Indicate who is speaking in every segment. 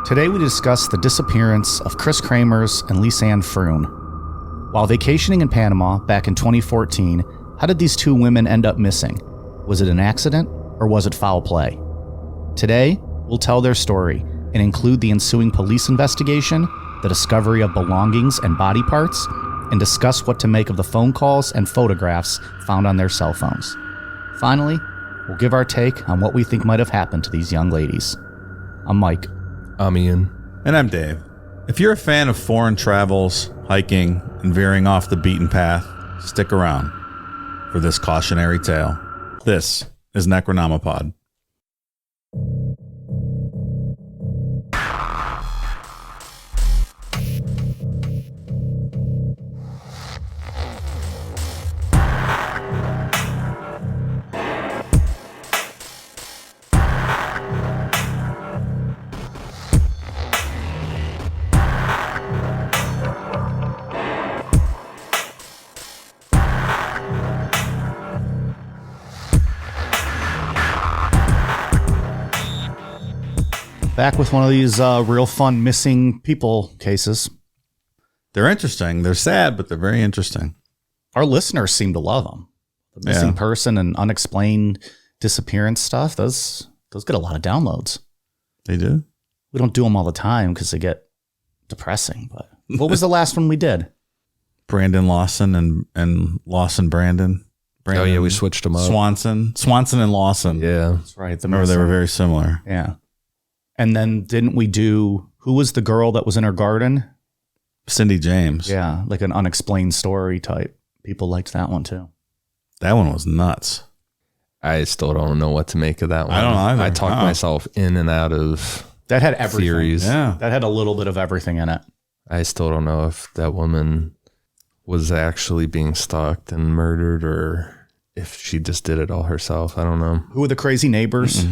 Speaker 1: Today we discuss the disappearance of Kris Kremers and Lisanne Froon. While vacationing in Panama back in 2014, how did these two women end up missing? Was it an accident or was it foul play? Today, we'll tell their story and include the ensuing police investigation, the discovery of belongings and body parts, and discuss what to make of the phone calls and photographs found on their cell phones. Finally, we'll give our take on what we think might have happened to these young ladies. I'm Mike.
Speaker 2: I'm Ian.
Speaker 3: And I'm Dave. If you're a fan of foreign travels, hiking, and veering off the beaten path, stick around for this cautionary tale. This is Necronomipod.
Speaker 1: Back with one of these real fun missing people cases.
Speaker 3: They're interesting. They're sad, but they're very interesting.
Speaker 1: Our listeners seem to love them. The missing person and unexplained disappearance stuff, those get a lot of downloads.
Speaker 3: They do?
Speaker 1: We don't do them all the time because they get depressing. But what was the last one we did?
Speaker 3: Brandon Lawson and Lawson Brandon.
Speaker 2: Oh, yeah, we switched them up.
Speaker 3: Swanson and Lawson.
Speaker 2: Yeah.
Speaker 1: That's right.
Speaker 3: Remember, they were very similar.
Speaker 1: Yeah. And then didn't we do, who was the girl that was in her garden?
Speaker 3: Cindy James.
Speaker 1: Yeah, like an unexplained story type. People liked that one too.
Speaker 3: That one was nuts.
Speaker 2: I still don't know what to make of that one.
Speaker 3: I don't either.
Speaker 2: I talked myself in and out of
Speaker 1: that had everything.
Speaker 2: Theories.
Speaker 3: Yeah.
Speaker 1: That had a little bit of everything in it.
Speaker 2: I still don't know if that woman was actually being stalked and murdered or if she just did it all herself. I don't know.
Speaker 1: Who were the crazy neighbors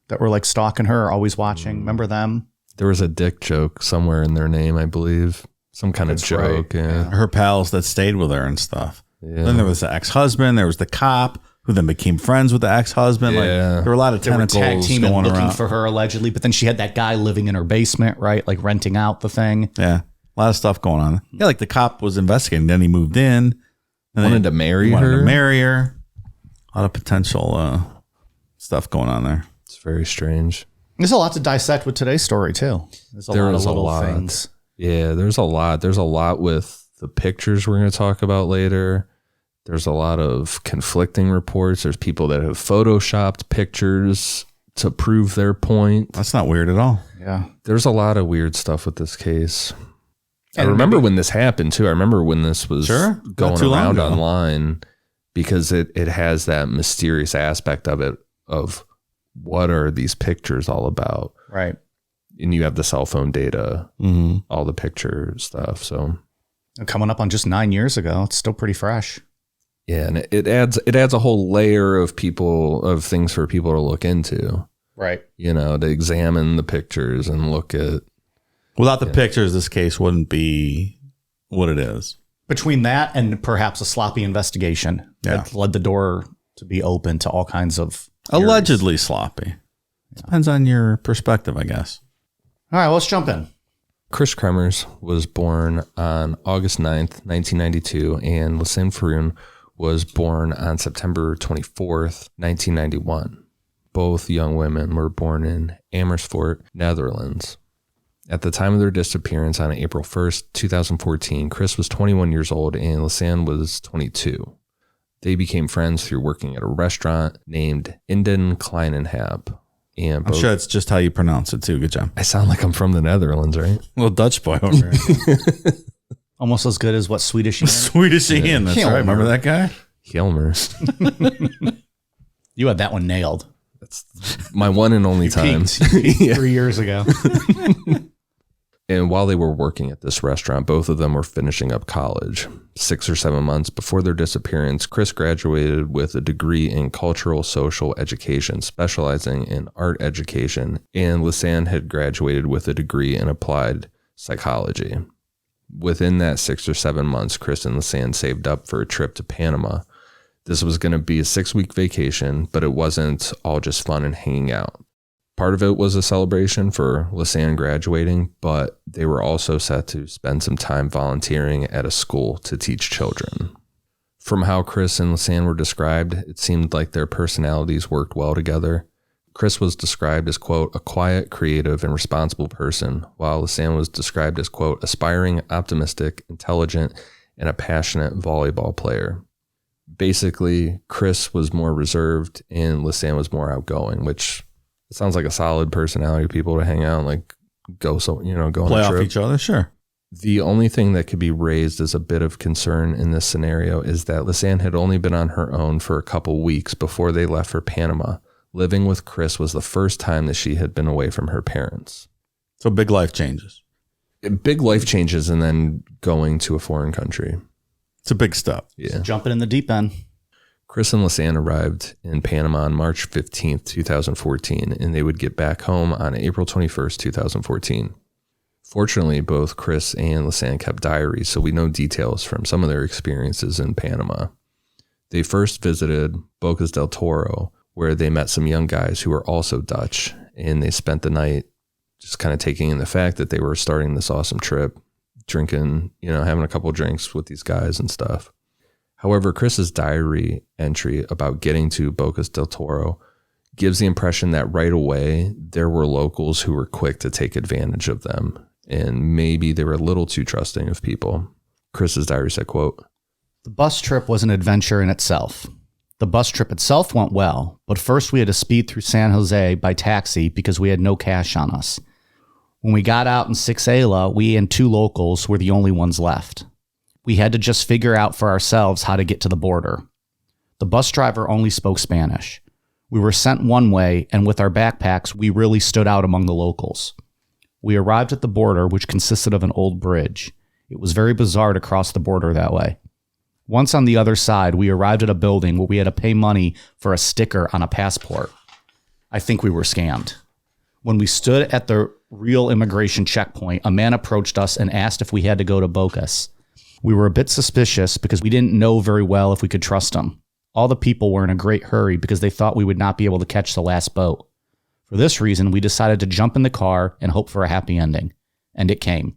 Speaker 1: that were like stalking her, always watching? Remember them?
Speaker 2: There was a dick joke somewhere in their name, I believe. Some kind
Speaker 1: That's
Speaker 2: of joke.
Speaker 1: right.
Speaker 2: Yeah.
Speaker 3: Her pals that stayed with her and stuff.
Speaker 2: Yeah.
Speaker 3: Then there was the ex-husband. There was the cop who then became friends with the ex-husband.
Speaker 2: Yeah.
Speaker 3: Like, there were a lot of
Speaker 1: They were
Speaker 3: tentacles
Speaker 1: tag teaming
Speaker 3: going
Speaker 1: looking
Speaker 3: around.
Speaker 1: for her allegedly, but then she had that guy living in her basement, right? Like renting out the thing.
Speaker 3: Yeah. A lot of stuff going on. Yeah, like the cop was investigating. Then he moved in. And
Speaker 2: Wanted to marry
Speaker 3: wanted
Speaker 2: her.
Speaker 3: to marry her. A lot of potential stuff going on there.
Speaker 2: It's very strange.
Speaker 1: There's a lot to dissect with today's story too. There's a lot of little things.
Speaker 2: Yeah, there's a lot. There's a lot with the pictures we're going to talk about later. There's a lot of conflicting reports. There's people that have photoshopped pictures to prove their point.
Speaker 3: That's not weird at all.
Speaker 1: Yeah.
Speaker 2: There's a lot of weird stuff with this case.
Speaker 1: And
Speaker 2: I remember when this happened too. I remember when this was
Speaker 3: Not
Speaker 2: going
Speaker 3: too long
Speaker 2: around
Speaker 3: ago.
Speaker 2: online because it has that mysterious aspect of it of what are these pictures all about?
Speaker 1: Right.
Speaker 2: And you have the cell phone data, all the picture stuff. So
Speaker 1: Coming up on just 9 years ago. It's still pretty fresh.
Speaker 2: yeah, and it adds a whole layer of things for people to look into,
Speaker 1: Right.
Speaker 2: you know, to examine the pictures and look at.
Speaker 3: Without the pictures, this case wouldn't be what it is.
Speaker 1: Between that and perhaps a sloppy investigation that led the door to be open to all kinds of theories.
Speaker 3: Allegedly sloppy. Depends on your perspective, I guess.
Speaker 1: All right, well, let's jump in.
Speaker 2: Kris Kremers was born on August 9th, 1992, and Lisanne Froon was born on September 24th, 1991. Both young women were born in Amersfoort, Netherlands. At the time of their disappearance on April 1st, 2014, Kris was 21 years old and Lisanne was 22. They became friends through working at a restaurant named Inden Kleinenhab. And
Speaker 3: I'm sure it's just how you pronounce it, too. Good job.
Speaker 2: I sound like I'm from the Netherlands, right?
Speaker 3: Little Dutch boy over here.
Speaker 1: Almost as good as what Swedish Ian?
Speaker 3: Swedish Ian. That's
Speaker 1: Hilmer.
Speaker 3: right. Remember that guy?
Speaker 2: Helmers.
Speaker 1: You had that one nailed.
Speaker 2: That's my one and only time.
Speaker 1: Peaked 3 years ago.
Speaker 2: And while they were working at this restaurant, both of them were finishing up college. 6 or 7 months before their disappearance, Kris graduated with a degree in cultural social education, specializing in art education, and Lisanne had graduated with a degree in applied psychology. Within that 6 or 7 months, Kris and Lisanne saved up for a trip to Panama. This was going to be a 6-week vacation, but it wasn't all just fun and hanging out. Part of it was a celebration for Lisanne graduating, but they were also set to spend some time volunteering at a school to teach children. From how Kris and Lisanne were described, it seemed like their personalities worked well together. Kris was described as, quote, a quiet, creative, and responsible person, while Lisanne was described as, quote, aspiring, optimistic, intelligent, and a passionate volleyball player. Basically, Kris was more reserved and Lisanne was more outgoing, which sounds like a solid personality people to hang out and like go on
Speaker 3: Play
Speaker 2: a
Speaker 3: off
Speaker 2: trip.
Speaker 3: each other, sure.
Speaker 2: The only thing that could be raised as a bit of concern in this scenario is that Lisanne had only been on her own for a couple weeks before they left for Panama. Living with Kris was the first time that she had been away from her parents.
Speaker 3: So big life changes.
Speaker 2: Big life changes and then going to a foreign country.
Speaker 3: It's a big step.
Speaker 2: Yeah.
Speaker 1: Jumping in the deep end.
Speaker 2: Kris and Lisanne arrived in Panama on March 15th, 2014, and they would get back home on April 21st, 2014. Fortunately, both Kris and Lisanne kept diaries, so we know details from some of their experiences in Panama. They first visited Bocas del Toro, where they met some young guys who were also Dutch, and they spent the night just kind of taking in the fact that they were starting this awesome trip, drinking, having a couple drinks with these guys and stuff. However, Kris's diary entry about getting to Bocas del Toro gives the impression that right away there were locals who were quick to take advantage of them, and maybe they were a little too trusting of people. Kris's diary said, quote,
Speaker 1: The bus trip was an adventure in itself. The bus trip itself went well, but first we had to speed through San Jose by taxi because we had no cash on us. When we got out in Sixela, we and two locals were the only ones left. We had to just figure out for ourselves how to get to the border. The bus driver only spoke Spanish. We were sent one way, and with our backpacks, we really stood out among the locals. We arrived at the border, which consisted of an old bridge. It was very bizarre to cross the border that way. Once on the other side, we arrived at a building where we had to pay money for a sticker on a passport. I think we were scammed. When we stood at the real immigration checkpoint, a man approached us and asked if we had to go to Bocas. We were a bit suspicious because we didn't know very well if we could trust him. All the people were in a great hurry because they thought we would not be able to catch the last boat. For this reason, we decided to jump in the car and hope for a happy ending. And it came.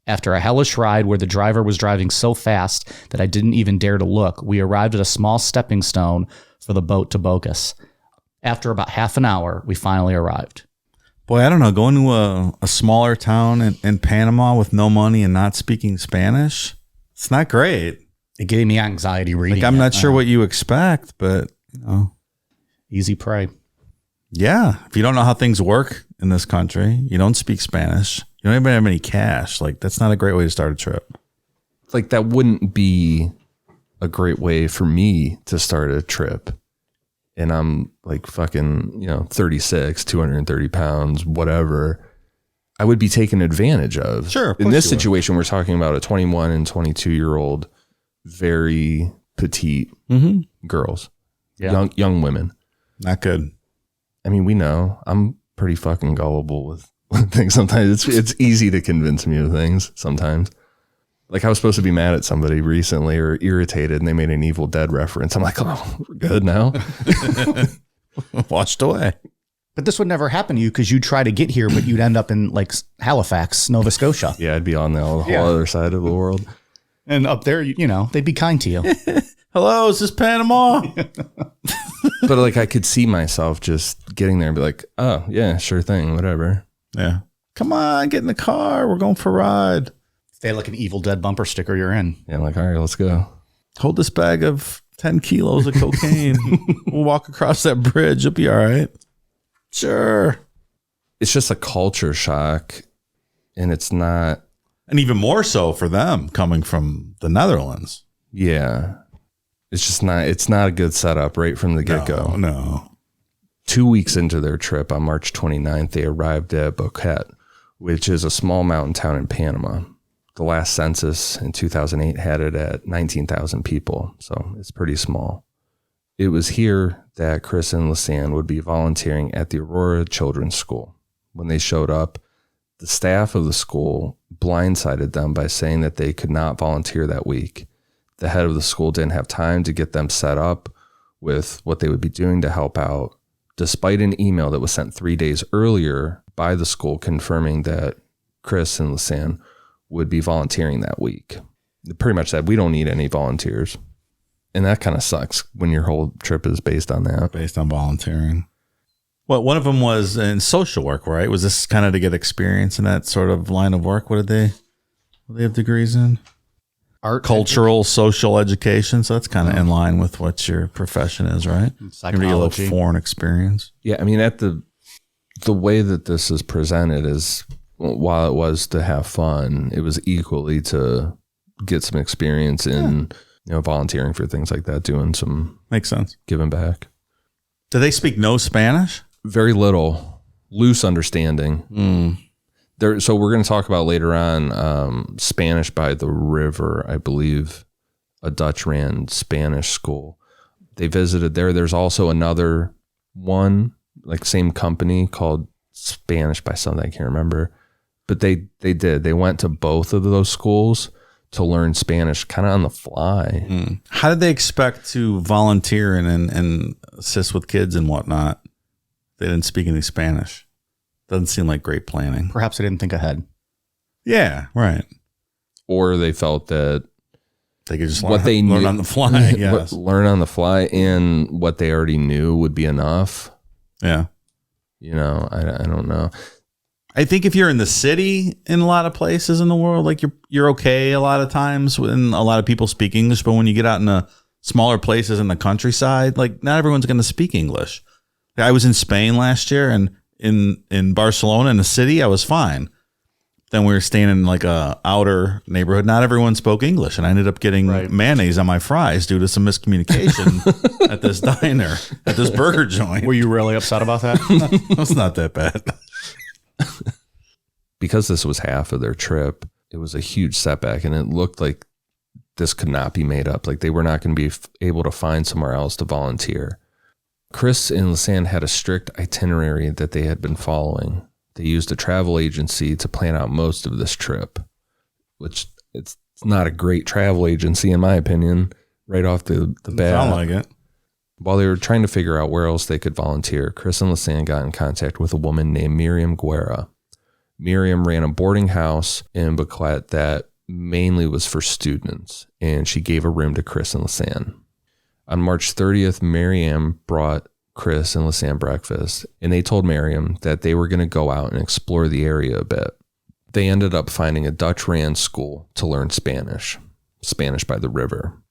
Speaker 1: After a hellish ride where the driver was driving so fast that I didn't even dare to look, we arrived at a small stepping stone for the boat to Bocas. After about half an hour, we finally arrived.
Speaker 3: Boy, I don't know. Going to a smaller town in Panama with no money and not speaking Spanish, it's not great.
Speaker 1: It gave me anxiety reading.
Speaker 3: I'm not sure what you expect, but,
Speaker 1: Easy prey.
Speaker 3: Yeah. If you don't know how things work in this country, you don't speak Spanish, you don't even have any cash, like that's not a great way to start a trip.
Speaker 2: Like that wouldn't be a great way for me to start a trip. And I'm like fucking, 36, 230 pounds, whatever. I would be taken advantage of.
Speaker 3: Sure.
Speaker 2: In this situation, we're talking about a 21 and 22-year-old, very petite girls, young women.
Speaker 3: Not good.
Speaker 2: I mean, we know I'm pretty fucking gullible with things. Sometimes it's easy to convince me of things sometimes. Like I was supposed to be mad at somebody recently or irritated and they made an Evil Dead reference. I'm like, oh, we're good now.
Speaker 3: Washed away.
Speaker 1: But this would never happen to you because you'd try to get here, but you'd end up in like Halifax, Nova Scotia.
Speaker 2: Yeah, I'd be on the whole other side of the world.
Speaker 1: And up there, they'd be kind to you.
Speaker 3: Hello, is this Panama?
Speaker 2: But like I could see myself just getting there and be like, oh, yeah, sure thing, whatever.
Speaker 3: Yeah. Come on, get in the car. We're going for a ride.
Speaker 1: If they had like an Evil Dead bumper sticker, you're in.
Speaker 2: Yeah, I'm like, all right, let's go.
Speaker 3: Hold this bag of 10 kilos of cocaine. We'll walk across that bridge. It'll be all right. Sure.
Speaker 2: It's just a culture shock, and it's not.
Speaker 3: And even more so for them coming from the Netherlands.
Speaker 2: Yeah. It's not a good setup right from the get-go.
Speaker 3: No.
Speaker 2: 2 weeks into their trip on March 29th, they arrived at Boquete, which is a small mountain town in Panama. The last census in 2008 had it at 19,000 people, so it's pretty small. It was here that Kris and Lisanne would be volunteering at the Aurora Children's School. When they showed up, the staff of the school blindsided them by saying that they could not volunteer that week. The head of the school didn't have time to get them set up with what they would be doing to help out despite an email that was sent 3 days earlier by the school confirming that Kris and Lisanne would be volunteering that week. They pretty much said, we don't need any volunteers. And that kind of sucks when your whole trip is based on that.
Speaker 3: Based on volunteering. Well, one of them was in social work, right? Was this kind of to get experience in that sort of line of work? What did they have degrees in?
Speaker 1: Art,
Speaker 3: cultural, social education. So that's kind of in line with what your profession is, right?
Speaker 1: Psychology.
Speaker 3: Maybe a little foreign experience.
Speaker 2: Yeah, I mean, at the way that this is presented is, while it was to have fun, it was equally to get some experience in volunteering for things like that, doing some
Speaker 3: makes sense,
Speaker 2: giving back.
Speaker 3: Do they speak no Spanish?
Speaker 2: Very little, loose understanding. So we're going to talk about later on Spanish by the River, I believe, a Dutch ran Spanish school. They visited there. There's also another one, like same company, called Spanish by something, I can't remember. But they went to both of those schools to learn Spanish kind of on the fly.
Speaker 3: How did they expect to volunteer and assist with kids and whatnot? They didn't speak any Spanish. Doesn't seem like great planning.
Speaker 1: Perhaps they didn't think ahead.
Speaker 3: Yeah, right.
Speaker 2: Or they felt that
Speaker 3: they could just
Speaker 2: learn
Speaker 3: on the fly. Yes.
Speaker 2: Learn on the fly, and what they already knew would be enough.
Speaker 3: Yeah.
Speaker 2: I don't know.
Speaker 3: I think if you're in the city in a lot of places in the world, like you're okay a lot of times when a lot of people speak English, but when you get out in the smaller places in the countryside, like not everyone's going to speak English. I was in Spain last year, and in Barcelona in the city, I was fine. Then we were staying in like a outer neighborhood. Not everyone spoke English, and I ended up getting mayonnaise on my fries due to some miscommunication at this diner, at this burger joint.
Speaker 1: Were you really upset about that?
Speaker 3: It's not that bad.
Speaker 2: Because this was half of their trip, it was a huge setback, and it looked like this could not be made up. Like they were not going to be able to find somewhere else to volunteer. Kris and Lisanne had a strict itinerary that they had been following. They used a travel agency to plan out most of this trip, which it's not a great travel agency, in my opinion, right off the bat.
Speaker 3: Sound like it.
Speaker 2: While they were trying to figure out where else they could volunteer, Kris and Lisanne got in contact with a woman named Miriam Guerra. Miriam ran a boarding house in Baclet that mainly was for students, and she gave a room to Kris and Lisanne. On March 30th, Miriam brought Kris and Lisanne breakfast, and they told Miriam that they were going to go out and explore the area a bit. They ended up finding a Dutch-ran school to learn Spanish by the River.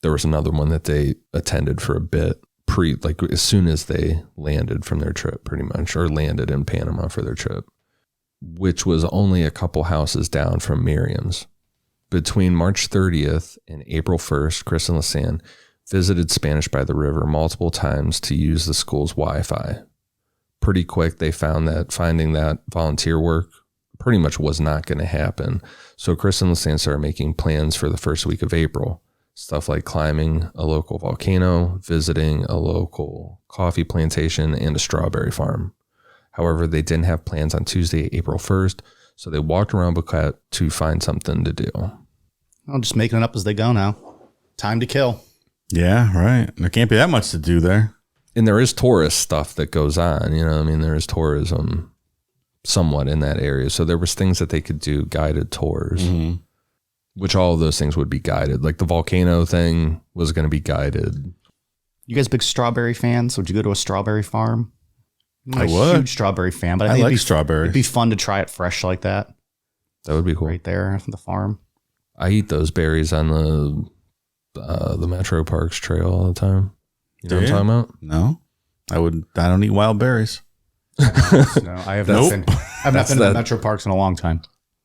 Speaker 2: There was another one that they attended for a bit, as soon as they landed from their trip, pretty much, or landed in Panama for their trip, which was only a couple houses down from Miriam's. Between March 30th and April 1st, Kris and Lisanne visited Spanish by the River multiple times to use the school's Wi-Fi. Pretty quick, they found that finding that volunteer work pretty much was not going to happen. So Kris and Lisanne started making plans for the first week of April. Stuff like climbing a local volcano, visiting a local coffee plantation, and a strawberry farm. However, they didn't have plans on Tuesday, April 1st, so they walked around Baclet to find something to do.
Speaker 1: I'm just making it up as they go now. Time to kill.
Speaker 3: Yeah, right. There can't be that much to do there.
Speaker 2: And there is tourist stuff that goes on, there is tourism somewhat in that area. So there was things that they could do, guided tours, which all of those things would be guided. Like the volcano thing was going to be guided.
Speaker 1: You guys big strawberry fans? Would you go to a strawberry farm? I'm
Speaker 3: I
Speaker 1: a
Speaker 3: would.
Speaker 1: huge strawberry fan, but I think
Speaker 3: like strawberries.
Speaker 1: It'd be fun to try it fresh like that.
Speaker 2: That would be cool.
Speaker 1: Right there from the farm.
Speaker 2: I eat those berries on the Metro Parks Trail all the time. You know what I'm talking about?
Speaker 3: No, I don't eat wild berries.
Speaker 1: No, I have not been. I've not been to the Metro Parks in a long time.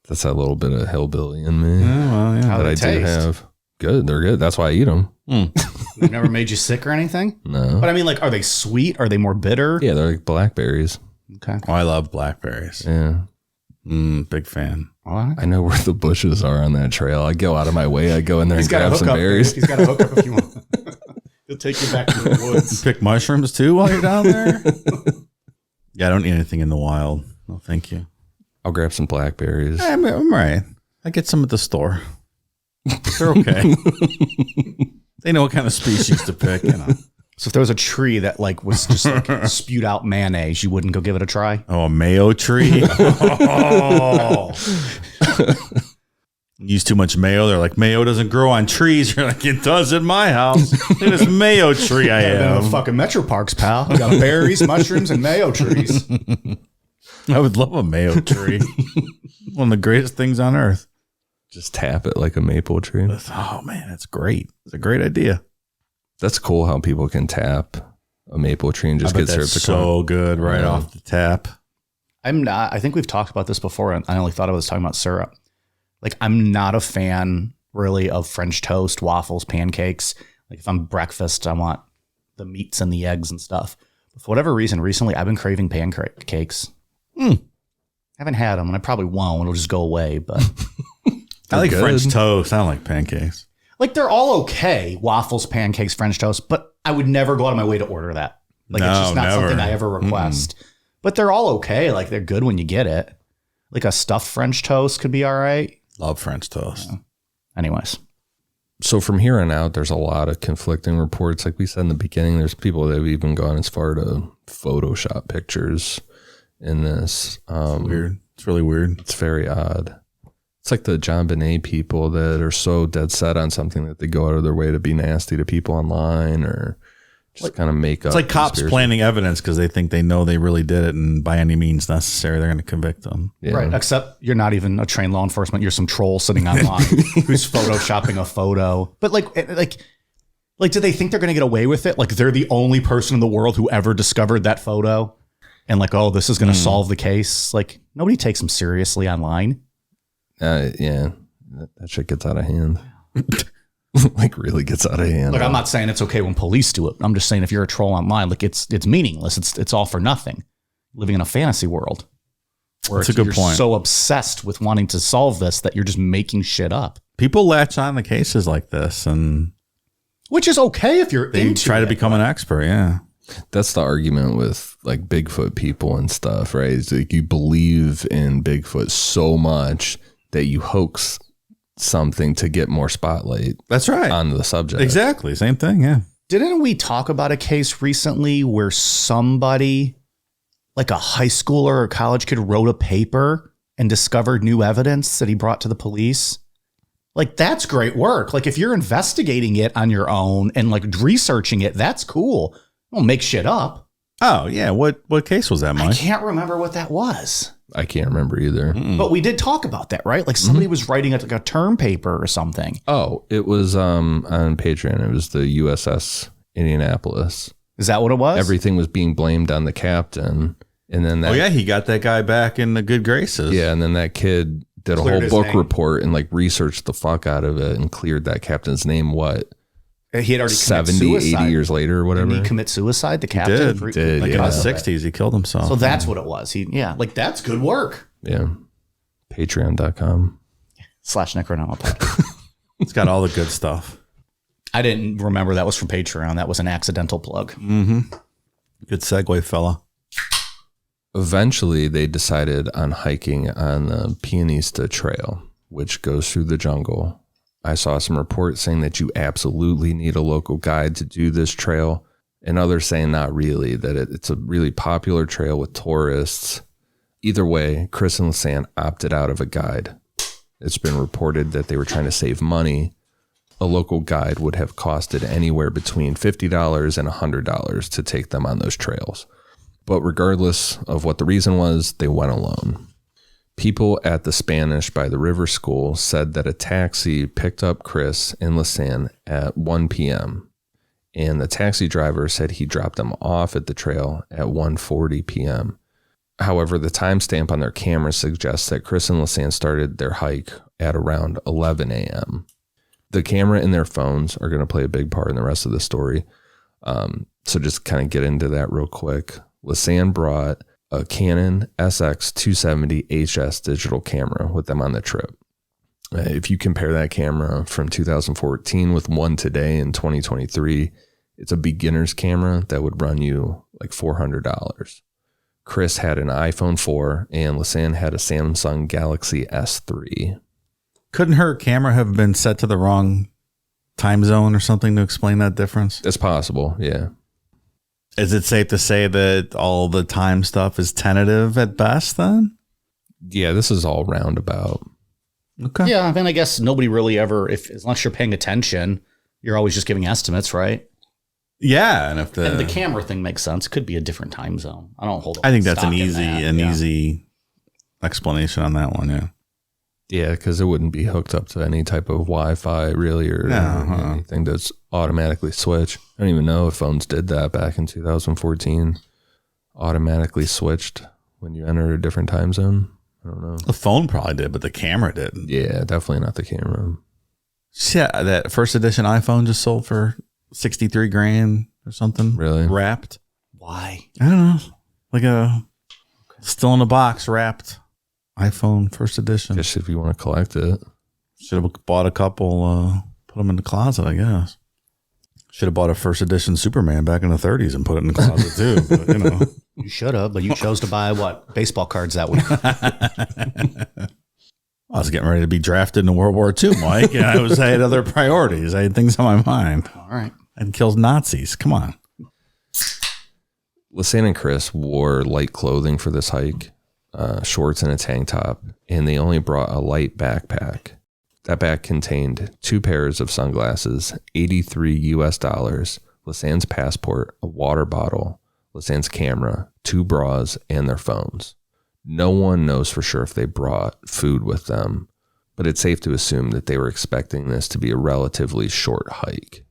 Speaker 2: That's that little bit of hillbilly in me
Speaker 1: How
Speaker 2: that I
Speaker 1: do
Speaker 2: do have. Good, they're good. That's why I eat them.
Speaker 1: They've never made you sick or anything?
Speaker 2: No.
Speaker 1: But I mean, like, are they sweet? Are they more bitter?
Speaker 2: Yeah, they're like blackberries.
Speaker 1: Okay.
Speaker 3: Oh, I love blackberries.
Speaker 2: Yeah.
Speaker 3: Big fan.
Speaker 1: All right.
Speaker 2: I know where the bushes are on that trail. I go out of my way. I go in there and grab some
Speaker 1: up,
Speaker 2: berries.
Speaker 1: He's got a hookup if you want. He'll take you back to the woods.
Speaker 3: Pick mushrooms too while you're down there? Yeah, I don't eat anything in the wild. No, thank you.
Speaker 2: I'll grab some blackberries.
Speaker 3: I'm right. I get some at the store. They're okay. They know what kind of species to pick.
Speaker 1: So if there was a tree that like was just like spewed out mayonnaise, you wouldn't go give it a try?
Speaker 3: Oh, a mayo tree. Oh. Use too much mayo. They're like, mayo doesn't grow on trees. You're like, it does in my house. Look at this mayo tree I have.
Speaker 1: The fucking Metro Parks, pal. We got berries, mushrooms, and mayo trees.
Speaker 3: I would love a mayo tree. One of the greatest things on earth.
Speaker 2: Just tap it like a maple tree.
Speaker 3: Oh, man, that's great. It's a great idea.
Speaker 2: That's cool how people can tap a maple tree and just get served the
Speaker 3: so good right off the tap.
Speaker 1: I think we've talked about this before, and I only thought I was talking about syrup. Like, I'm not a fan, really, of French toast, waffles, pancakes. Like, if I'm breakfast, I want the meats and the eggs and stuff. But for whatever reason, recently, I've been craving pancakes. I haven't had them, and I probably won't. It'll just go away, but...
Speaker 3: I like French toast. I don't like pancakes.
Speaker 1: Like, they're all okay. Waffles, pancakes, French toast. But I would never go out of my way to order that. Like, it's just not something I ever request. But they're all okay. Like, they're good when you get it. Like, a stuffed French toast could be all right.
Speaker 3: Love French toast.
Speaker 1: Yeah. Anyways.
Speaker 2: So from here on out, there's a lot of conflicting reports. Like we said in the beginning, there's people that have even gone as far to Photoshop pictures in this.
Speaker 3: Weird. It's really weird.
Speaker 2: It's very odd. It's like the John Bonet people that are so dead set on something that they go out of their way to be nasty to people online or just kind of make up.
Speaker 3: It's like cops planting evidence because they think they know they really did it, and by any means necessary, they're going to convict them.
Speaker 2: Yeah.
Speaker 1: Right. Except you're not even a trained law enforcement. You're some troll sitting online who's photoshopping a photo. But like, do they think they're going to get away with it? Like, they're the only person in the world who ever discovered that photo, and like, oh, this is going to solve the case. Like, nobody takes them seriously online.
Speaker 2: Yeah, that shit gets out of hand. Like, really gets out of hand.
Speaker 1: Like, I'm not saying it's okay when police do it. I'm just saying if you're a troll online, like, it's meaningless. It's all for nothing. Living in a fantasy world where
Speaker 3: That's a good point.
Speaker 1: So obsessed with wanting to solve this that you're just making shit up.
Speaker 3: People latch on to cases like this, and
Speaker 1: which is okay if you're
Speaker 3: they
Speaker 1: into
Speaker 3: try to
Speaker 1: it.
Speaker 3: become an expert. Yeah.
Speaker 2: That's the argument with like Bigfoot people and stuff, right? It's like you believe in Bigfoot so much that you hoax something to get more spotlight.
Speaker 3: That's right.
Speaker 2: On the subject.
Speaker 3: Exactly. Same thing. Yeah.
Speaker 1: Didn't we talk about a case recently where somebody, like a high schooler or college kid, wrote a paper and discovered new evidence that he brought to the police? Like, that's great work. Like, if you're investigating it on your own and like researching it, that's cool. Don't make shit up.
Speaker 3: Oh, yeah. What case was that, Mike?
Speaker 1: I can't remember what that was.
Speaker 2: I can't remember either.
Speaker 1: But we did talk about that, right? Like, somebody was writing like a term paper or something.
Speaker 2: Oh, it was on Patreon. It was the USS Indianapolis.
Speaker 1: Is that what it was?
Speaker 2: Everything was being blamed on the captain. And then that,
Speaker 3: he got that guy back in the good graces.
Speaker 2: Yeah, and then that kid did
Speaker 1: Cleared
Speaker 2: a
Speaker 1: his
Speaker 2: whole book
Speaker 1: name.
Speaker 2: report and like researched the fuck out of it and cleared that captain's name,
Speaker 1: He had already
Speaker 2: 70, 80 years later or whatever.
Speaker 1: Did he commit suicide? The captain
Speaker 2: Did,
Speaker 3: Like
Speaker 2: yeah.
Speaker 3: in the 60s, he killed himself.
Speaker 1: So that's what it was. Like, that's good work.
Speaker 2: Yeah. Patreon.com.
Speaker 1: /Necronomicon.
Speaker 3: It's got all the good stuff.
Speaker 1: I didn't remember that was from Patreon. That was an accidental plug.
Speaker 3: Good segue, fella.
Speaker 2: Eventually, they decided on hiking on the Pianista Trail, which goes through the jungle. I saw some reports saying that you absolutely need a local guide to do this trail, and others saying not really, that it's a really popular trail with tourists. Either way, Kris and Lisanne opted out of a guide. It's been reported that they were trying to save money. A local guide would have costed anywhere between $50 and $100 to take them on those trails. But regardless of what the reason was, they went alone. People at the Spanish by the River School said that a taxi picked up Kris and Lisanne at 1 p.m. And the taxi driver said he dropped them off at the trail at 1:40 p.m. However, the timestamp on their camera suggests that Kris and Lisanne started their hike at around 11 a.m. The camera in their phones are going to play a big part in the rest of the story. So just kind of get into that real quick. Lisanne brought a Canon SX270 HS digital camera with them on the trip. If you compare that camera from 2014 with one today in 2023, it's a beginner's camera that would run you like $400. Kris had an iPhone 4 and Lisanne had a Samsung Galaxy S3.
Speaker 3: Couldn't her camera have been set to the wrong time zone or something to explain that difference?
Speaker 2: It's possible, yeah.
Speaker 3: Is it safe to say that all the time stuff is tentative at best then?
Speaker 2: Yeah, this is all roundabout.
Speaker 3: Okay.
Speaker 1: Yeah, I mean, I guess nobody really ever, unless you're paying attention, you're always just giving estimates, right?
Speaker 3: Yeah, and if
Speaker 1: And the camera thing makes sense. It could be a different time zone. I don't hold.
Speaker 3: I think that's
Speaker 1: stock
Speaker 3: an
Speaker 1: in
Speaker 3: easy
Speaker 1: that.
Speaker 3: easy explanation on that one. Yeah.
Speaker 2: Yeah, because it wouldn't be hooked up to any type of Wi-Fi really, or anything that's automatically switch. I don't even know if phones did that back in 2014. Automatically switched when you enter a different time zone. I don't know.
Speaker 3: The phone probably did, but the camera didn't.
Speaker 2: Yeah, definitely not the camera.
Speaker 3: Yeah, that first edition iPhone just sold for 63 grand or something.
Speaker 2: Really?
Speaker 3: Wrapped.
Speaker 1: Why?
Speaker 3: I don't know. Like a still in a box wrapped iPhone first edition.
Speaker 2: Guess if you want to collect it.
Speaker 3: Should have bought a couple, put them in the closet, I guess. Should have bought a first edition Superman back in the 30s and put it in the closet too. But, you know.
Speaker 1: You should have, but you chose to buy what? Baseball cards that week.
Speaker 3: I was getting ready to be drafted in World War II, Mike, and I had other priorities. I had things on my mind.
Speaker 1: All right.
Speaker 3: I'd killed Nazis. Come on.
Speaker 2: Lisanne and Kris wore light clothing for this hike, shorts and a tank top, and they only brought a light backpack. That bag contained 2 pairs of sunglasses, $83 US, Lisanne's passport, a water bottle, Lisanne's camera, 2 bras, and their phones. No one knows for sure if they brought food with them, but it's safe to assume that they were expecting this to be a relatively short hike.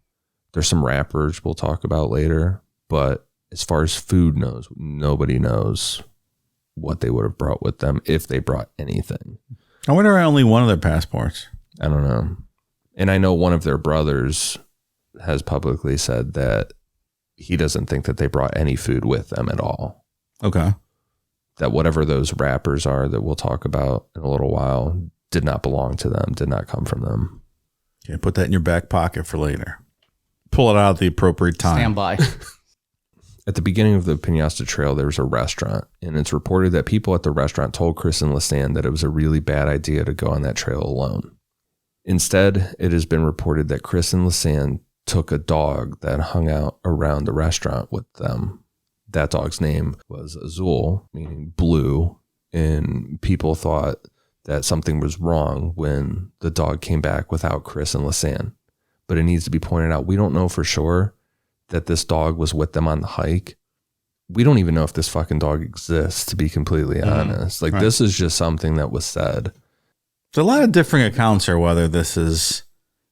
Speaker 2: There's some wrappers we'll talk about later, but as far as food knows, nobody knows what they would have brought with them if they brought anything.
Speaker 3: I wonder only one of their passports.
Speaker 2: I don't know. And I know one of their brothers has publicly said that he doesn't think that they brought any food with them at all.
Speaker 3: Okay.
Speaker 2: That whatever those wrappers are that we'll talk about in a little while did not belong to them, did not come from them.
Speaker 3: Okay, put that in your back pocket for later. Pull it out at the appropriate time.
Speaker 1: Stand by.
Speaker 2: At the beginning of the Penasta Trail, there was a restaurant, and it's reported that people at the restaurant told Kris and Lisanne that it was a really bad idea to go on that trail alone. Instead, it has been reported that Kris and Lisanne took a dog that hung out around the restaurant with them. That dog's name was Azul, meaning blue, and people thought that something was wrong when the dog came back without Kris and Lisanne. But it needs to be pointed out, we don't know for sure that this dog was with them on the hike. We don't even know if this fucking dog exists, to be completely honest. Like, this is just something that was said.
Speaker 3: There's a lot of different accounts here, whether this is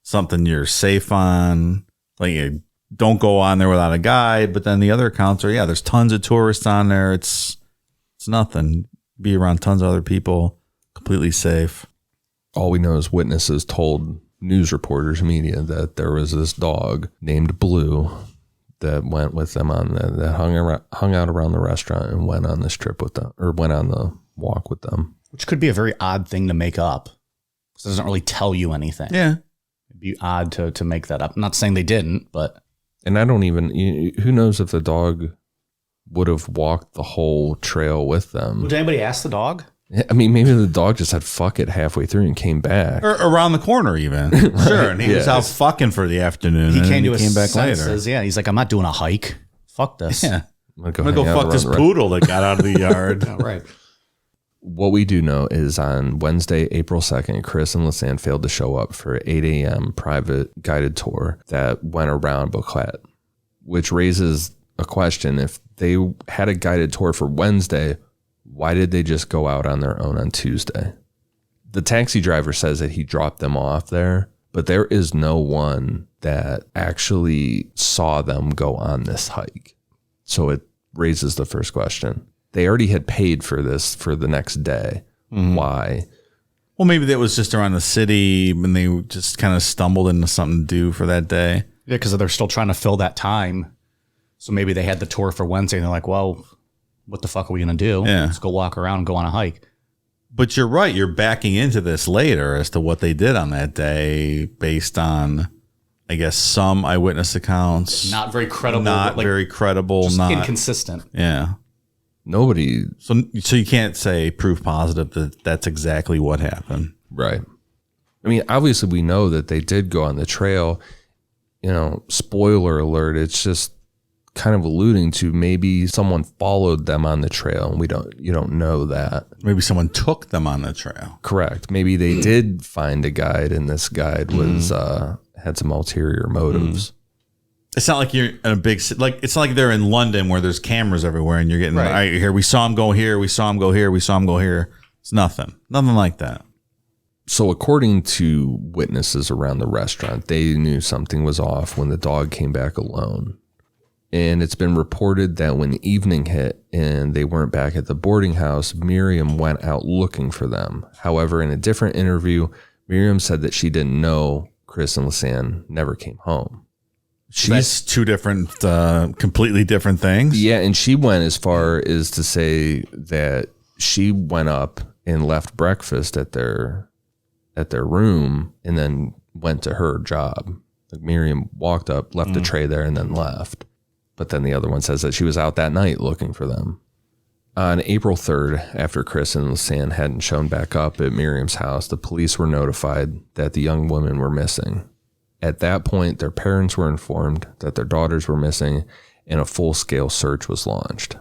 Speaker 3: something you're safe on, like you don't go on there without a guide, but then the other accounts are, yeah, there's tons of tourists on there. It's nothing. Be around tons of other people, completely safe.
Speaker 2: All we know is witnesses told news reporters, media, that there was this dog named Blue that went with them that hung out around the restaurant and went on this trip with them, or went on the walk with them.
Speaker 1: Which could be a very odd thing to make up. Because it doesn't really tell you anything.
Speaker 3: Yeah.
Speaker 1: It'd be odd to make that up. I'm not saying they didn't, but.
Speaker 2: And I don't even, who knows if the dog would have walked the whole trail with them.
Speaker 1: Did anybody ask the dog?
Speaker 2: I mean, maybe the dog just had fuck it halfway through and came back.
Speaker 3: Or around the corner even. Sure. And he was out fucking for the afternoon.
Speaker 1: He
Speaker 3: and
Speaker 1: came
Speaker 3: then
Speaker 1: to his
Speaker 3: came back
Speaker 1: senses.
Speaker 3: later.
Speaker 1: Yeah, he's like, I'm not doing a hike. Fuck this.
Speaker 3: Yeah.
Speaker 2: I'm
Speaker 3: I'm going to go fuck this poodle that got out of the yard.
Speaker 1: Yeah, right.
Speaker 2: What we do know is on Wednesday, April 2nd, Kris and Lisanne failed to show up for an 8 a.m. private guided tour that went around Bouclet, which raises a question. If they had a guided tour for Wednesday, why did they just go out on their own on Tuesday? The taxi driver says that he dropped them off there, but there is no one that actually saw them go on this hike. So it raises the first question. They already had paid for this for the next day. Mm-hmm. Why?
Speaker 3: Well, maybe that was just around the city and they just kind of stumbled into something to do for that day.
Speaker 1: Yeah, because they're still trying to fill that time. So maybe they had the tour for Wednesday and they're like, well, what the fuck are we going to do?
Speaker 3: Yeah.
Speaker 1: Let's go walk around and go on a hike.
Speaker 3: But you're right. You're backing into this later as to what they did on that day based on, I guess, some eyewitness accounts.
Speaker 1: Not very credible.
Speaker 3: Not very credible.
Speaker 1: Just
Speaker 3: not
Speaker 1: inconsistent.
Speaker 3: Yeah.
Speaker 2: Nobody.
Speaker 3: So you can't say proof positive that that's exactly what happened.
Speaker 2: Right. I mean, obviously we know that they did go on the trail. You know, spoiler alert, it's just kind of alluding to maybe someone followed them on the trail, and you don't know that.
Speaker 3: Maybe someone took them on the trail.
Speaker 2: Correct. Maybe they did find a guide, and this guide was had some ulterior motives.
Speaker 3: It's not like you're in a big like. It's not like they're in London where there's cameras everywhere, and you're getting all right here. We saw him go here. We saw him go here. We saw him go here. It's nothing like that.
Speaker 2: So according to witnesses around the restaurant, they knew something was off when the dog came back alone. And it's been reported that when evening hit and they weren't back at the boarding house, Miriam went out looking for them. However, in a different interview, Miriam said that she didn't know Kris and Lisanne never came home.
Speaker 3: That's two different, completely different things.
Speaker 2: Yeah, and she went as far as to say that she went up and left breakfast at their room and then went to her job. Like Miriam walked up, left the tray there, and then left. But then the other one says that she was out that night looking for them. On April 3rd, after Kris and Lisanne hadn't shown back up at Miriam's house, the police were notified that the young women were missing. At that point, their parents were informed that their daughters were missing, and a full-scale search was launched.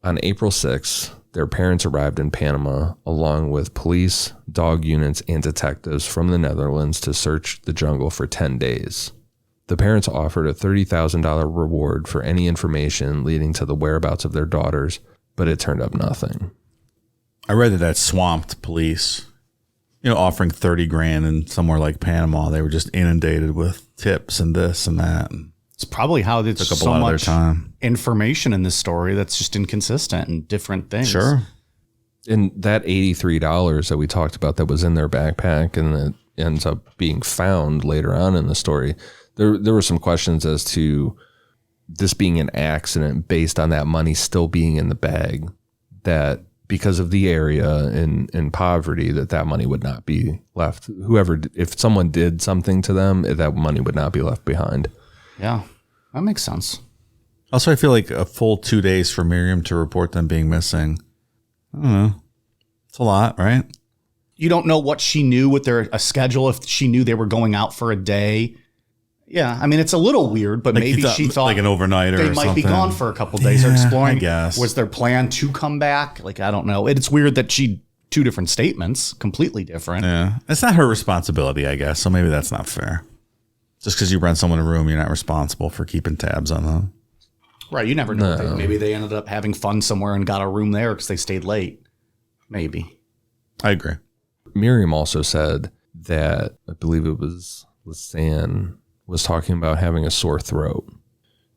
Speaker 2: On April 6th, their parents arrived in Panama along with police, dog units, and detectives from the Netherlands to search the jungle for 10 days. The parents offered a $30,000 reward for any information leading to the whereabouts of their daughters, but it turned up nothing.
Speaker 3: I read that swamped police, offering 30 grand in somewhere like Panama. They were just inundated with tips and this and that.
Speaker 1: It's probably how there's
Speaker 3: Took up a
Speaker 1: so
Speaker 3: lot of their
Speaker 1: much
Speaker 3: time.
Speaker 1: information in this story that's just inconsistent and different things.
Speaker 3: Sure.
Speaker 2: And that $83 that we talked about that was in their backpack and that ends up being found later on in the story, there were some questions as to this being an accident based on that money still being in the bag, that because of the area and poverty, that money would not be left. If someone did something to them, that money would not be left behind.
Speaker 1: Yeah, that makes sense.
Speaker 3: Also, I feel like a full 2 days for Miriam to report them being missing. I don't know. It's a lot, right?
Speaker 1: You don't know what she knew with a schedule, if she knew they were going out for a day. Yeah, I mean, it's a little weird, but maybe she thought
Speaker 3: like an overnighter or something.
Speaker 1: They might be gone for a couple of days or exploring.
Speaker 3: I guess.
Speaker 1: Was their plan to come back? Like, I don't know. It's weird that two different statements, completely different.
Speaker 3: Yeah, it's not her responsibility, I guess. So maybe that's not fair. Just because you rent someone a room, you're not responsible for keeping tabs on them.
Speaker 1: Right, you never know. No. Maybe they ended up having fun somewhere and got a room there because they stayed late. Maybe.
Speaker 3: I agree.
Speaker 2: Miriam also said that, I believe it was Lisanne, was talking about having a sore throat.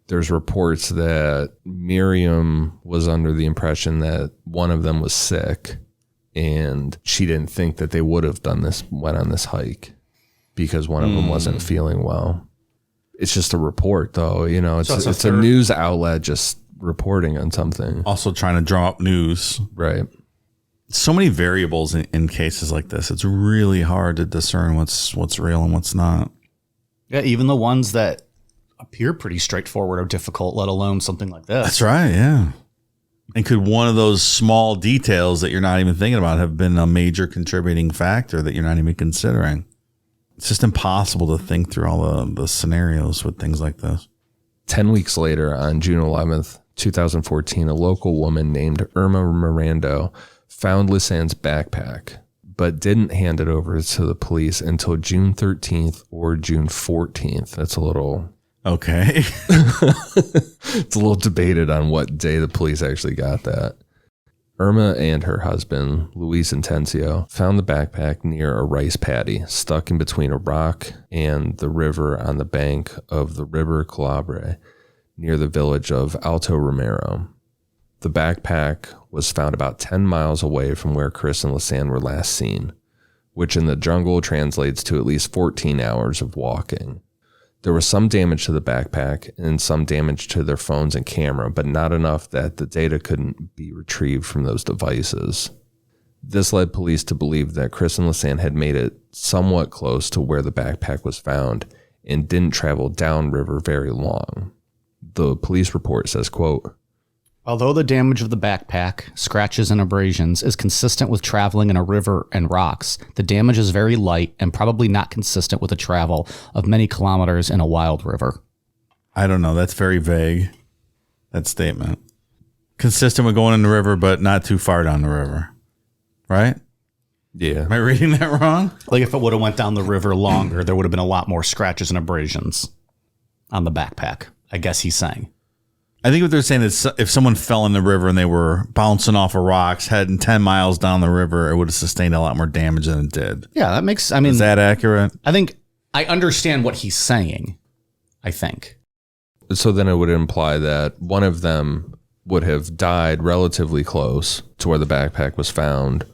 Speaker 2: There's reports that Miriam was under the impression that one of them was sick, and she didn't think that they would have went on this hike because one of them wasn't feeling well. It's just a report, though. It's a news outlet just reporting on something.
Speaker 3: Also trying to draw up news.
Speaker 2: Right.
Speaker 3: So many variables in cases like this. It's really hard to discern what's real and what's not.
Speaker 1: Yeah, even the ones that appear pretty straightforward are difficult, let alone something like this.
Speaker 3: That's right, yeah. And could one of those small details that you're not even thinking about have been a major contributing factor that you're not even considering? It's just impossible to think through all the scenarios with things like this.
Speaker 2: 10 weeks later, on June 11th, 2014, a local woman named Irma Mirando found Lisanne's backpack, but didn't hand it over to the police until June 13th or June 14th. That's a little...
Speaker 3: Okay.
Speaker 2: It's a little debated on what day the police actually got that. Irma and her husband, Luis Intencio, found the backpack near a rice paddy, stuck in between a rock and the river on the bank of the River Calabre, near the village of Alto Romero. The backpack was found about 10 miles away from where Kris and Lisanne were last seen, which in the jungle translates to at least 14 hours of walking. There was some damage to the backpack and some damage to their phones and camera, but not enough that the data couldn't be retrieved from those devices. This led police to believe that Kris and Lisanne had made it somewhat close to where the backpack was found and didn't travel downriver very long. The police report says, quote,
Speaker 1: "Although the damage of the backpack, scratches and abrasions, is consistent with traveling in a river and rocks, the damage is very light and probably not consistent with the travel of many kilometers in a wild river."
Speaker 3: I don't know. That's very vague. that statement. Consistent with going in the river, but not too far down the river. Right?
Speaker 2: Yeah.
Speaker 3: Am I reading that wrong?
Speaker 1: Like if it would have went down the river longer, there would have been a lot more scratches and abrasions on the backpack. I guess he's saying.
Speaker 3: I think what they're saying is if someone fell in the river and they were bouncing off of rocks, heading 10 miles down the river, it would have sustained a lot more damage than it did.
Speaker 1: Yeah, that makes, I mean.
Speaker 3: Is that accurate?
Speaker 1: I think I understand what he's saying, I think.
Speaker 2: So then it would imply that one of them would have died relatively close to where the backpack was found,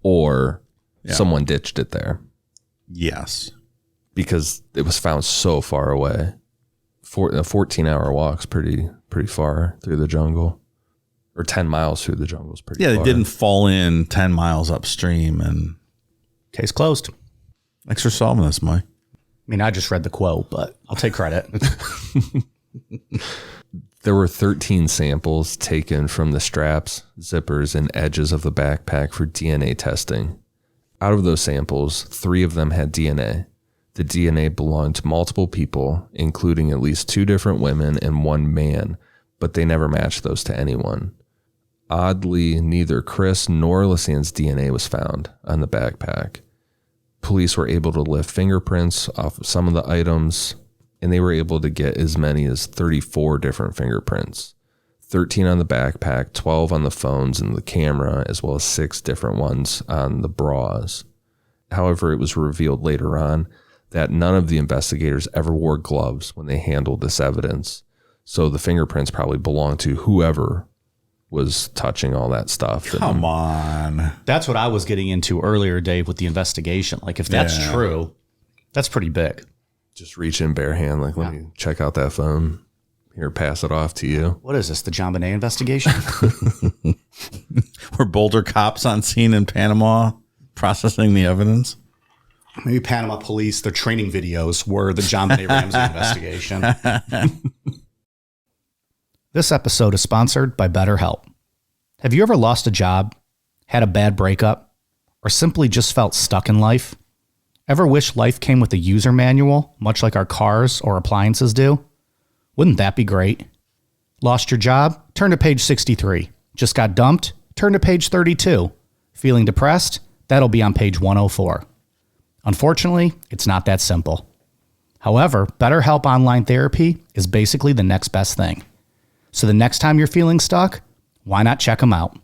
Speaker 2: or someone ditched it there.
Speaker 3: Yes.
Speaker 2: Because it was found so far away. A 14-hour walk's pretty far through the jungle. Or 10 miles through the jungle is pretty far.
Speaker 3: Yeah, they didn't fall in 10 miles upstream. And
Speaker 1: Case closed.
Speaker 3: thanks for solving this, Mike.
Speaker 1: I mean, I just read the quote, but I'll take credit.
Speaker 2: There were 13 samples taken from the straps, zippers, and edges of the backpack for DNA testing. Out of those samples, 3 of them had DNA. The DNA belonged to multiple people, including at least 2 different women and 1 man, but they never matched those to anyone. Oddly, neither Kris nor Lisanne's DNA was found on the backpack. Police were able to lift fingerprints off of some of the items, and they were able to get as many as 34 different fingerprints. 13 on the backpack, 12 on the phones and the camera, as well as 6 different ones on the bras. However, it was revealed later on that none of the investigators ever wore gloves when they handled this evidence. So the fingerprints probably belonged to whoever was touching all that stuff.
Speaker 3: Come on.
Speaker 1: That's what I was getting into earlier, Dave, with the investigation. Like, if that's true, that's pretty big.
Speaker 2: Just reach in bare hand, like, let me check out that phone. Here, pass it off to you.
Speaker 1: What is this, the John Bonet investigation?
Speaker 3: Were Boulder cops on scene in Panama processing the evidence?
Speaker 1: Maybe Panama police, their training videos were the John Bonet Ramsey investigation. This episode is sponsored by BetterHelp. Have you ever lost a job, had a bad breakup, or simply just felt stuck in life? Ever wish life came with a user manual, much like our cars or appliances do? Wouldn't that be great? Lost your job? Turn to page 63. Just got dumped? Turn to page 32. Feeling depressed? That'll be on page 104. Unfortunately, it's not that simple. However, BetterHelp Online Therapy is basically the next best thing. So the next time you're feeling stuck, why not check them out?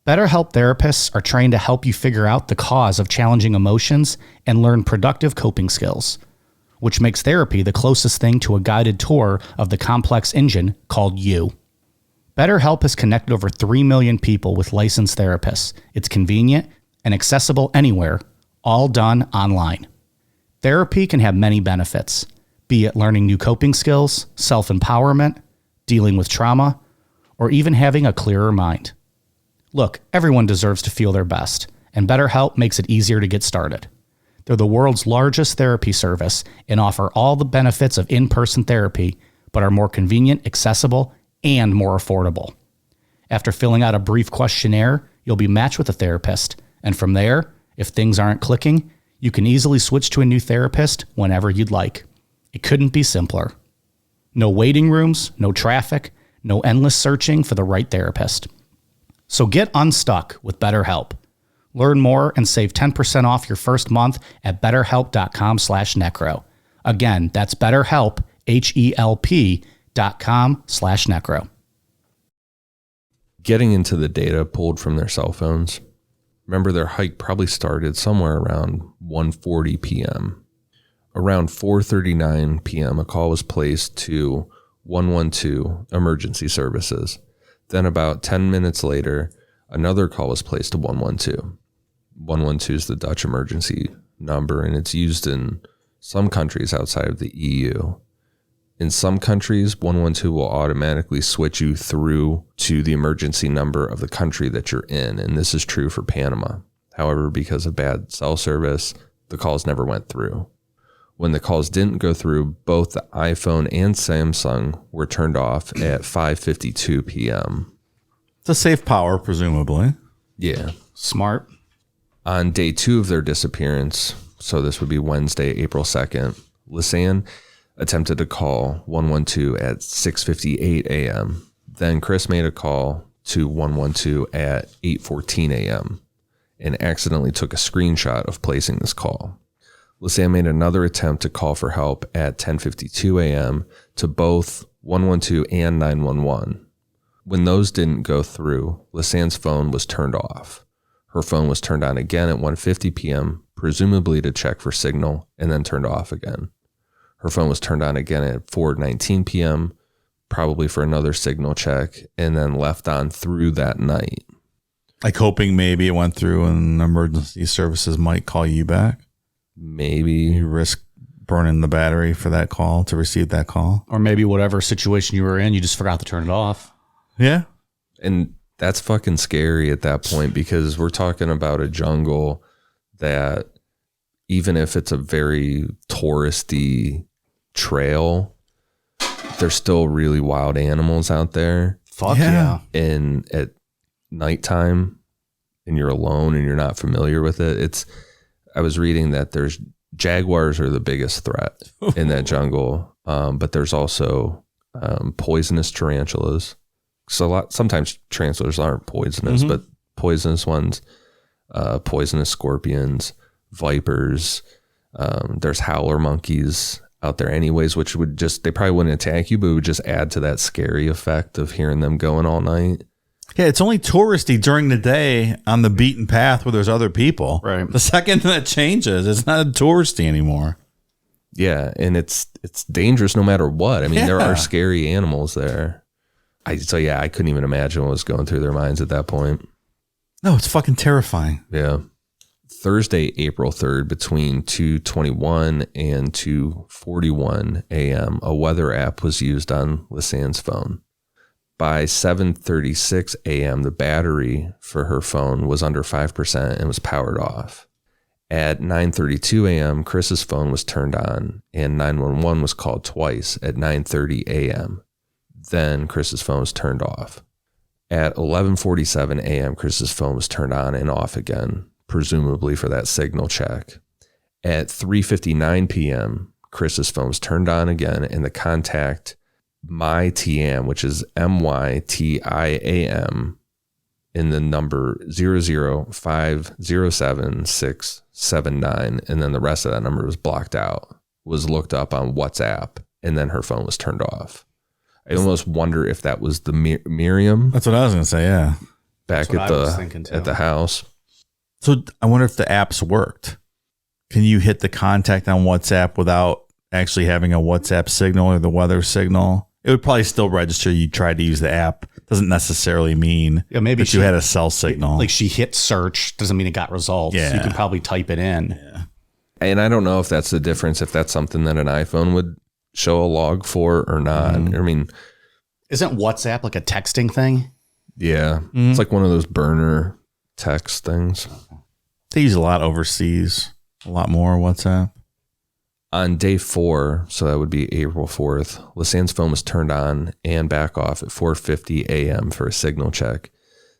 Speaker 1: BetterHelp therapists are trained to help you figure out the cause of challenging emotions and learn productive coping skills, which makes therapy the closest thing to a guided tour of the complex engine called you. BetterHelp has connected over 3 million people with licensed therapists. It's convenient and accessible anywhere, all done online. Therapy can have many benefits, be it learning new coping skills, self-empowerment, dealing with trauma, or even having a clearer mind. Look, everyone deserves to feel their best, and BetterHelp makes it easier to get started. They're the world's largest therapy service and offer all the benefits of in-person therapy, but are more convenient, accessible, and more affordable. After filling out a brief questionnaire, you'll be matched with a therapist, and from there, if things aren't clicking, you can easily switch to a new therapist whenever you'd like. It couldn't be simpler. No waiting rooms, no traffic, no endless searching for the right therapist. So get unstuck with BetterHelp. Learn more and save 10% off your first month at betterhelp.com/necro. Again, that's BetterHelp, HELP.com/necro.
Speaker 2: Getting into the data pulled from their cell phones, remember their hike probably started somewhere around 1:40 p.m. Around 4:39 p.m., a call was placed to 112 emergency services. Then about 10 minutes later, another call was placed to 112. 112 is the Dutch emergency number, and it's used in some countries outside of the EU. In some countries, 112 will automatically switch you through to the emergency number of the country that you're in, and this is true for Panama. However, because of bad cell service, the calls never went through. When the calls didn't go through, both the iPhone and Samsung were turned off at 5:52 p.m.
Speaker 3: It's a safe power, presumably.
Speaker 2: Yeah.
Speaker 1: Smart.
Speaker 2: On day 2 of their disappearance, so this would be Wednesday, April 2nd, Lisanne attempted to call 112 at 6:58 a.m. Then Kris made a call to 112 at 8:14 a.m. and accidentally took a screenshot of placing this call. Lisanne made another attempt to call for help at 10:52 a.m. to both 112 and 911. When those didn't go through, Lisanne's phone was turned off. Her phone was turned on again at 1:50 p.m., presumably to check for signal, and then turned off again. Her phone was turned on again at 4:19 p.m., probably for another signal check, and then left on through that night.
Speaker 3: Like hoping maybe it went through and emergency services might call you back.
Speaker 2: Maybe.
Speaker 3: You risk burning the battery for that call to receive that call.
Speaker 1: Or maybe whatever situation you were in, you just forgot to turn it off.
Speaker 3: Yeah.
Speaker 2: And that's fucking scary at that point, because we're talking about a jungle that, even if it's a very touristy trail, there's still really wild animals out there.
Speaker 1: Fuck yeah.
Speaker 2: And at nighttime, and you're alone and you're not familiar with it, I was reading that there's jaguars are the biggest threat in that jungle, but there's also poisonous tarantulas. So sometimes tarantulas aren't poisonous, but poisonous ones, poisonous scorpions, vipers. There's howler monkeys out there anyways, which they probably wouldn't attack you, but it would just add to that scary effect of hearing them going all night.
Speaker 3: Yeah, it's only touristy during the day on the beaten path where there's other people.
Speaker 1: Right.
Speaker 3: The second that changes, it's not touristy anymore.
Speaker 2: Yeah, and it's dangerous no matter what. I mean, there
Speaker 3: Yeah.
Speaker 2: are scary animals there. I couldn't even imagine what was going through their minds at that point.
Speaker 3: No, it's fucking terrifying.
Speaker 2: Yeah. Thursday, April 3rd, between 2:21 and 2:41 a.m., a weather app was used on Lisanne's phone. By 7:36 a.m., the battery for her phone was under 5% and was powered off. At 9:32 a.m., Kris's phone was turned on, and 911 was called twice at 9:30 a.m. Then Kris's phone was turned off. At 11:47 a.m., Kris's phone was turned on and off again, presumably for that signal check. At 3:59 p.m., Kris's phone was turned on again, and the contact MyTiam, which is MYTIAM, in the number 0050769, and then the rest of that number was blocked out, was looked up on WhatsApp, and then her phone was turned off. I almost wonder if that was the Miriam
Speaker 3: That's what I was going to say, yeah.
Speaker 2: back at the house.
Speaker 3: So I wonder if the apps worked. Can you hit the contact on WhatsApp without actually having a WhatsApp signal or the weather signal? It would probably still register you tried to use the app. Doesn't necessarily mean
Speaker 1: maybe
Speaker 3: that you had a cell signal.
Speaker 1: Like she hit search, doesn't mean it got results.
Speaker 3: Yeah.
Speaker 1: You can probably type it in.
Speaker 3: Yeah.
Speaker 2: And I don't know if that's the difference, if that's something that an iPhone would show a log for or not. I mean,
Speaker 1: Isn't WhatsApp like a texting thing?
Speaker 2: yeah, it's like one of those burner text things.
Speaker 3: They use a lot overseas, a lot more WhatsApp.
Speaker 2: On day 4, so that would be April 4th, Lisanne's phone was turned on and back off at 4:50 a.m. for a signal check.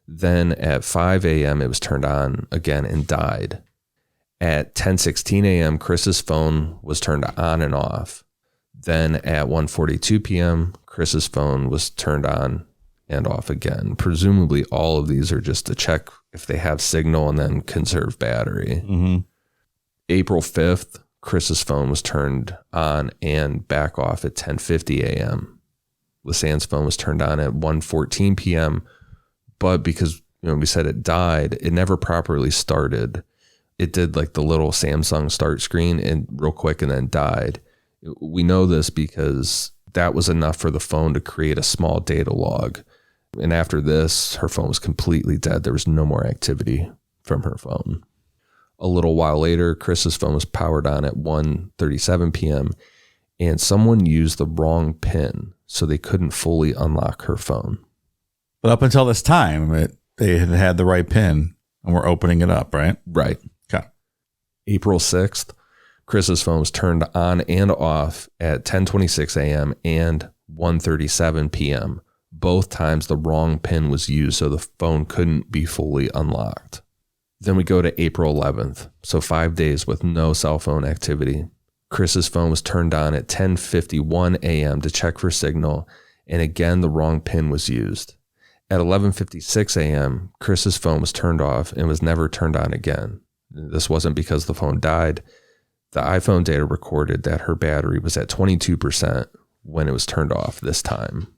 Speaker 2: Then at 5 a.m., it was turned on again and died. At 10:16 a.m., Kris's phone was turned on and off. Then at 1:42 p.m., Kris's phone was turned on and off again. Presumably all of these are just to check if they have signal and then conserve battery. April 5th, Kris's phone was turned on and back off at 10:50 a.m. Lisanne's phone was turned on at 1:14 p.m., but because we said it died, it never properly started. It did like the little Samsung start screen and real quick and then died. We know this because that was enough for the phone to create a small data log. And after this, her phone was completely dead. There was no more activity from her phone. A little while later, Kris's phone was powered on at 1:37 p.m. and someone used the wrong PIN, so they couldn't fully unlock her phone.
Speaker 3: But up until this time, they had the right PIN and we're opening it up, right?
Speaker 2: Right.
Speaker 3: Okay.
Speaker 2: April 6th, Kris's phone was turned on and off at 10:26 a.m. and 1:37 p.m. Both times the wrong PIN was used, so the phone couldn't be fully unlocked. Then we go to April 11th, so 5 days with no cell phone activity. Kris's phone was turned on at 10:51 a.m. to check for signal, and again the wrong PIN was used. At 11:56 a.m., Kris's phone was turned off and was never turned on again. This wasn't because the phone died. The iPhone data recorded that her battery was at 22% when it was turned off this time.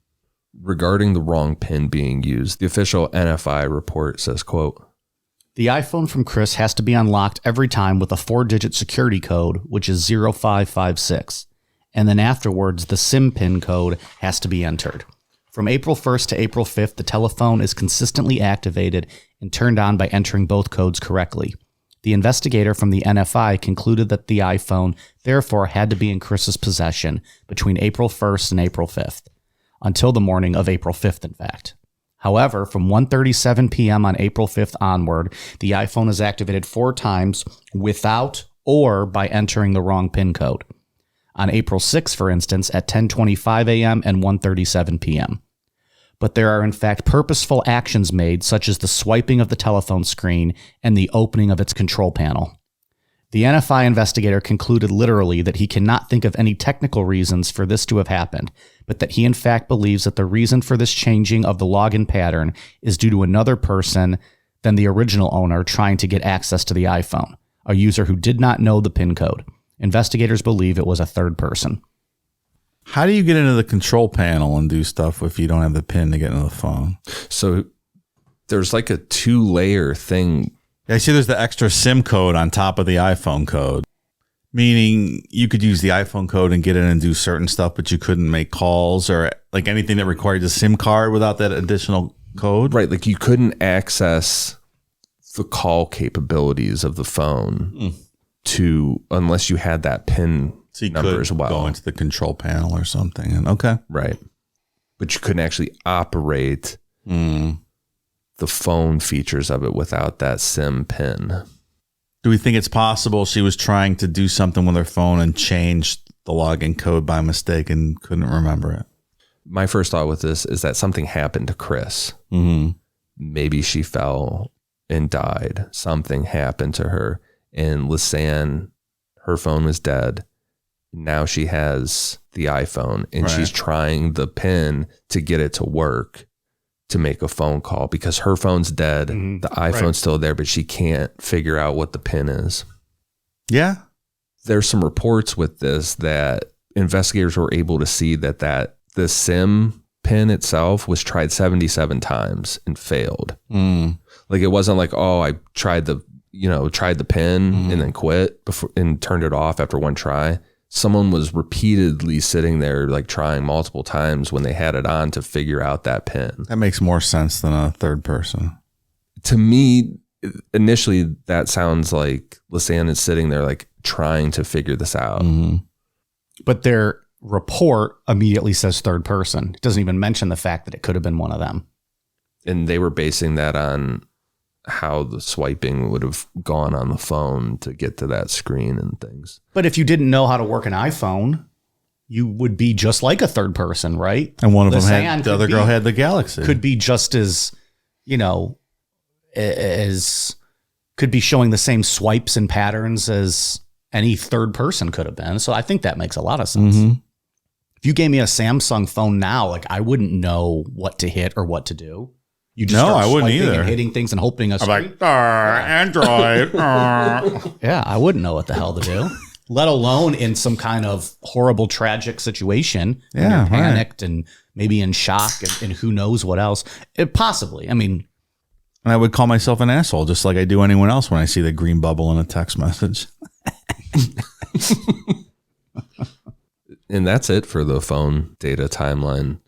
Speaker 2: Regarding the wrong PIN being used, the official NFI report says, quote,
Speaker 1: "The iPhone from Kris has to be unlocked every time with a 4-digit security code, which is 0556. And then afterwards, the SIM PIN code has to be entered. From April 1st to April 5th, the telephone is consistently activated and turned on by entering both codes correctly. The investigator from the NFI concluded that the iPhone therefore had to be in Kris's possession between April 1st and April 5th, until the morning of April 5th, in fact. However, from 1:37 p.m. on April 5th onward, the iPhone is activated 4 times without or by entering the wrong PIN code. On April 6th, for instance, at 10:25 a.m. and 1:37 p.m. But there are in fact purposeful actions made, such as the swiping of the telephone screen and the opening of its control panel. The NFI investigator concluded literally that he cannot think of any technical reasons for this to have happened, but that he in fact believes that the reason for this changing of the login pattern is due to another person than the original owner trying to get access to the iPhone, a user who did not know the PIN code. Investigators believe it was a third person."
Speaker 3: How do you get into the control panel and do stuff if you don't have the PIN to get into the phone?
Speaker 2: So there's like a 2-layer thing.
Speaker 3: I see there's the extra SIM code on top of the iPhone code, meaning you could use the iPhone code and get in and do certain stuff, but you couldn't make calls or like anything that required a SIM card without that additional code.
Speaker 2: Right. Like you couldn't access the call capabilities of the phone unless you had that PIN
Speaker 3: So you
Speaker 2: number
Speaker 3: could
Speaker 2: as well.
Speaker 3: go into the control panel or something. And okay.
Speaker 2: Right. But you couldn't actually operate the phone features of it without that SIM PIN.
Speaker 3: Do we think it's possible she was trying to do something with her phone and changed the login code by mistake and couldn't remember it?
Speaker 2: My first thought with this is that something happened to Kris.
Speaker 3: Mm-hmm.
Speaker 2: Maybe she fell and died. Something happened to her. And Lisanne, her phone was dead. Now she has the iPhone and she's trying the PIN to get it to work to make a phone call because her phone's dead. The iPhone's still there, but she can't figure out what the PIN is.
Speaker 3: Yeah.
Speaker 2: There's some reports with this that investigators were able to see that the SIM PIN itself was tried 77 times and failed. Like it wasn't like, oh, I tried the PIN and then quit before and turned it off after one try. Someone was repeatedly sitting there, like trying multiple times when they had it on to figure out that PIN.
Speaker 3: That makes more sense than a third person.
Speaker 2: To me, initially, that sounds like Lisanne is sitting there, like trying to figure this out.
Speaker 1: But their report immediately says third person. It doesn't even mention the fact that it could have been one of them.
Speaker 2: And they were basing that on how the swiping would have gone on the phone to get to that screen and things.
Speaker 1: But if you didn't know how to work an iPhone, you would be just like a third person, right?
Speaker 3: And one of them
Speaker 1: Lisanne
Speaker 3: had, the other girl had the Galaxy.
Speaker 1: Could be just as, could be showing the same swipes and patterns as any third person could have been. So I think that makes a lot of sense. If you gave me a Samsung phone now, like I wouldn't know what to hit or what to do. You just start
Speaker 3: I wouldn't
Speaker 1: swiping
Speaker 3: either.
Speaker 1: and hitting things and hoping a screen.
Speaker 3: I'm like, Android.
Speaker 1: Yeah, I wouldn't know what the hell to do, let alone in some kind of horrible, tragic situation. When you're panicked and maybe in shock and who knows what else. Possibly. I mean,
Speaker 3: And I would call myself an asshole just like I do anyone else when I see the green bubble in a text message.
Speaker 2: And that's it for the phone data timeline.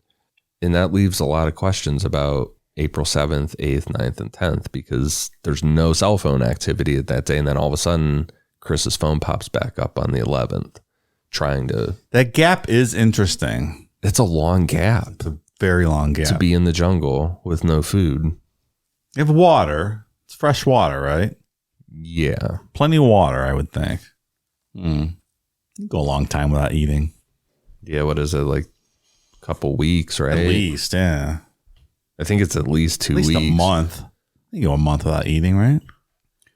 Speaker 2: And that leaves a lot of questions about April 7th, 8th, 9th, and 10th, because there's no cell phone activity at that day. And then all of a sudden, Kris's phone pops back up on the 11th, trying to...
Speaker 3: That gap is interesting.
Speaker 2: It's a long gap.
Speaker 3: It's a very long gap.
Speaker 2: To be in the jungle with no food.
Speaker 3: You have water. It's fresh water, right?
Speaker 2: Yeah.
Speaker 3: Plenty of water, I would think. You go a long time without eating.
Speaker 2: Yeah, what is it, like a couple weeks, right?
Speaker 3: At least, yeah.
Speaker 2: I think it's at least 2 weeks.
Speaker 3: At least a month. You go a month without eating, right?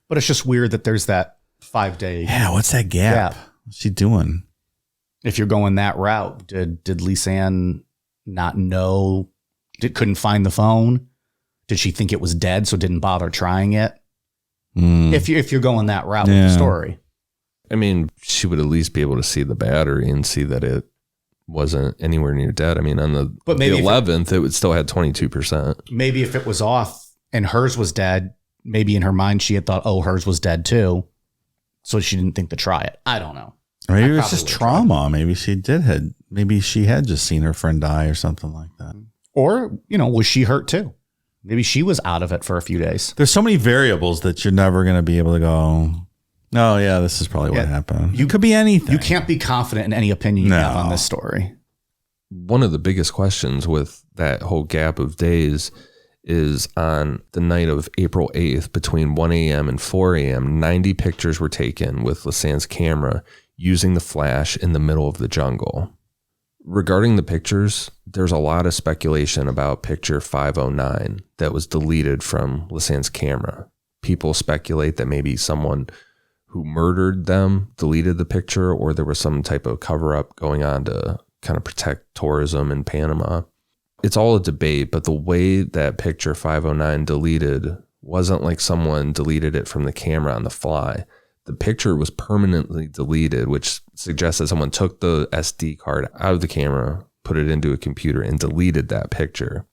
Speaker 1: but it's just weird that there's that 5-day.
Speaker 3: Yeah, what's that gap? What's she doing?
Speaker 1: If you're going that route, did Lisanne not know? Couldn't find the phone? Did she think it was dead, so didn't bother trying it? If you're going that route with the story.
Speaker 2: I mean, she would at least be able to see the battery and see that it wasn't anywhere near dead. I mean, on the 11th, it would still had 22%.
Speaker 1: Maybe if it was off and hers was dead, maybe in her mind she had thought, oh, hers was dead too. So she didn't think to try it. I don't know.
Speaker 3: Maybe it was just trauma. Maybe she had just seen her friend die or something like that.
Speaker 1: Or, was she hurt too? Maybe she was out of it for a few days.
Speaker 3: There's so many variables that you're never going to be able to go, oh, yeah, this is probably what happened. You could be anything.
Speaker 1: You can't be confident in any opinion you have on this story.
Speaker 2: One of the biggest questions with that whole gap of days is on the night of April 8th between 1 a.m. and 4 a.m., 90 pictures were taken with Lisanne's camera using the flash in the middle of the jungle. Regarding the pictures, there's a lot of speculation about picture 509 that was deleted from Lisanne's camera. People speculate that maybe someone who murdered them deleted the picture, or there was some type of cover-up going on to kind of protect tourism in Panama. It's all a debate, but the way that picture 509 deleted wasn't like someone deleted it from the camera on the fly. The picture was permanently deleted, which suggests that someone took the SD card out of the camera, put it into a computer, and deleted that picture.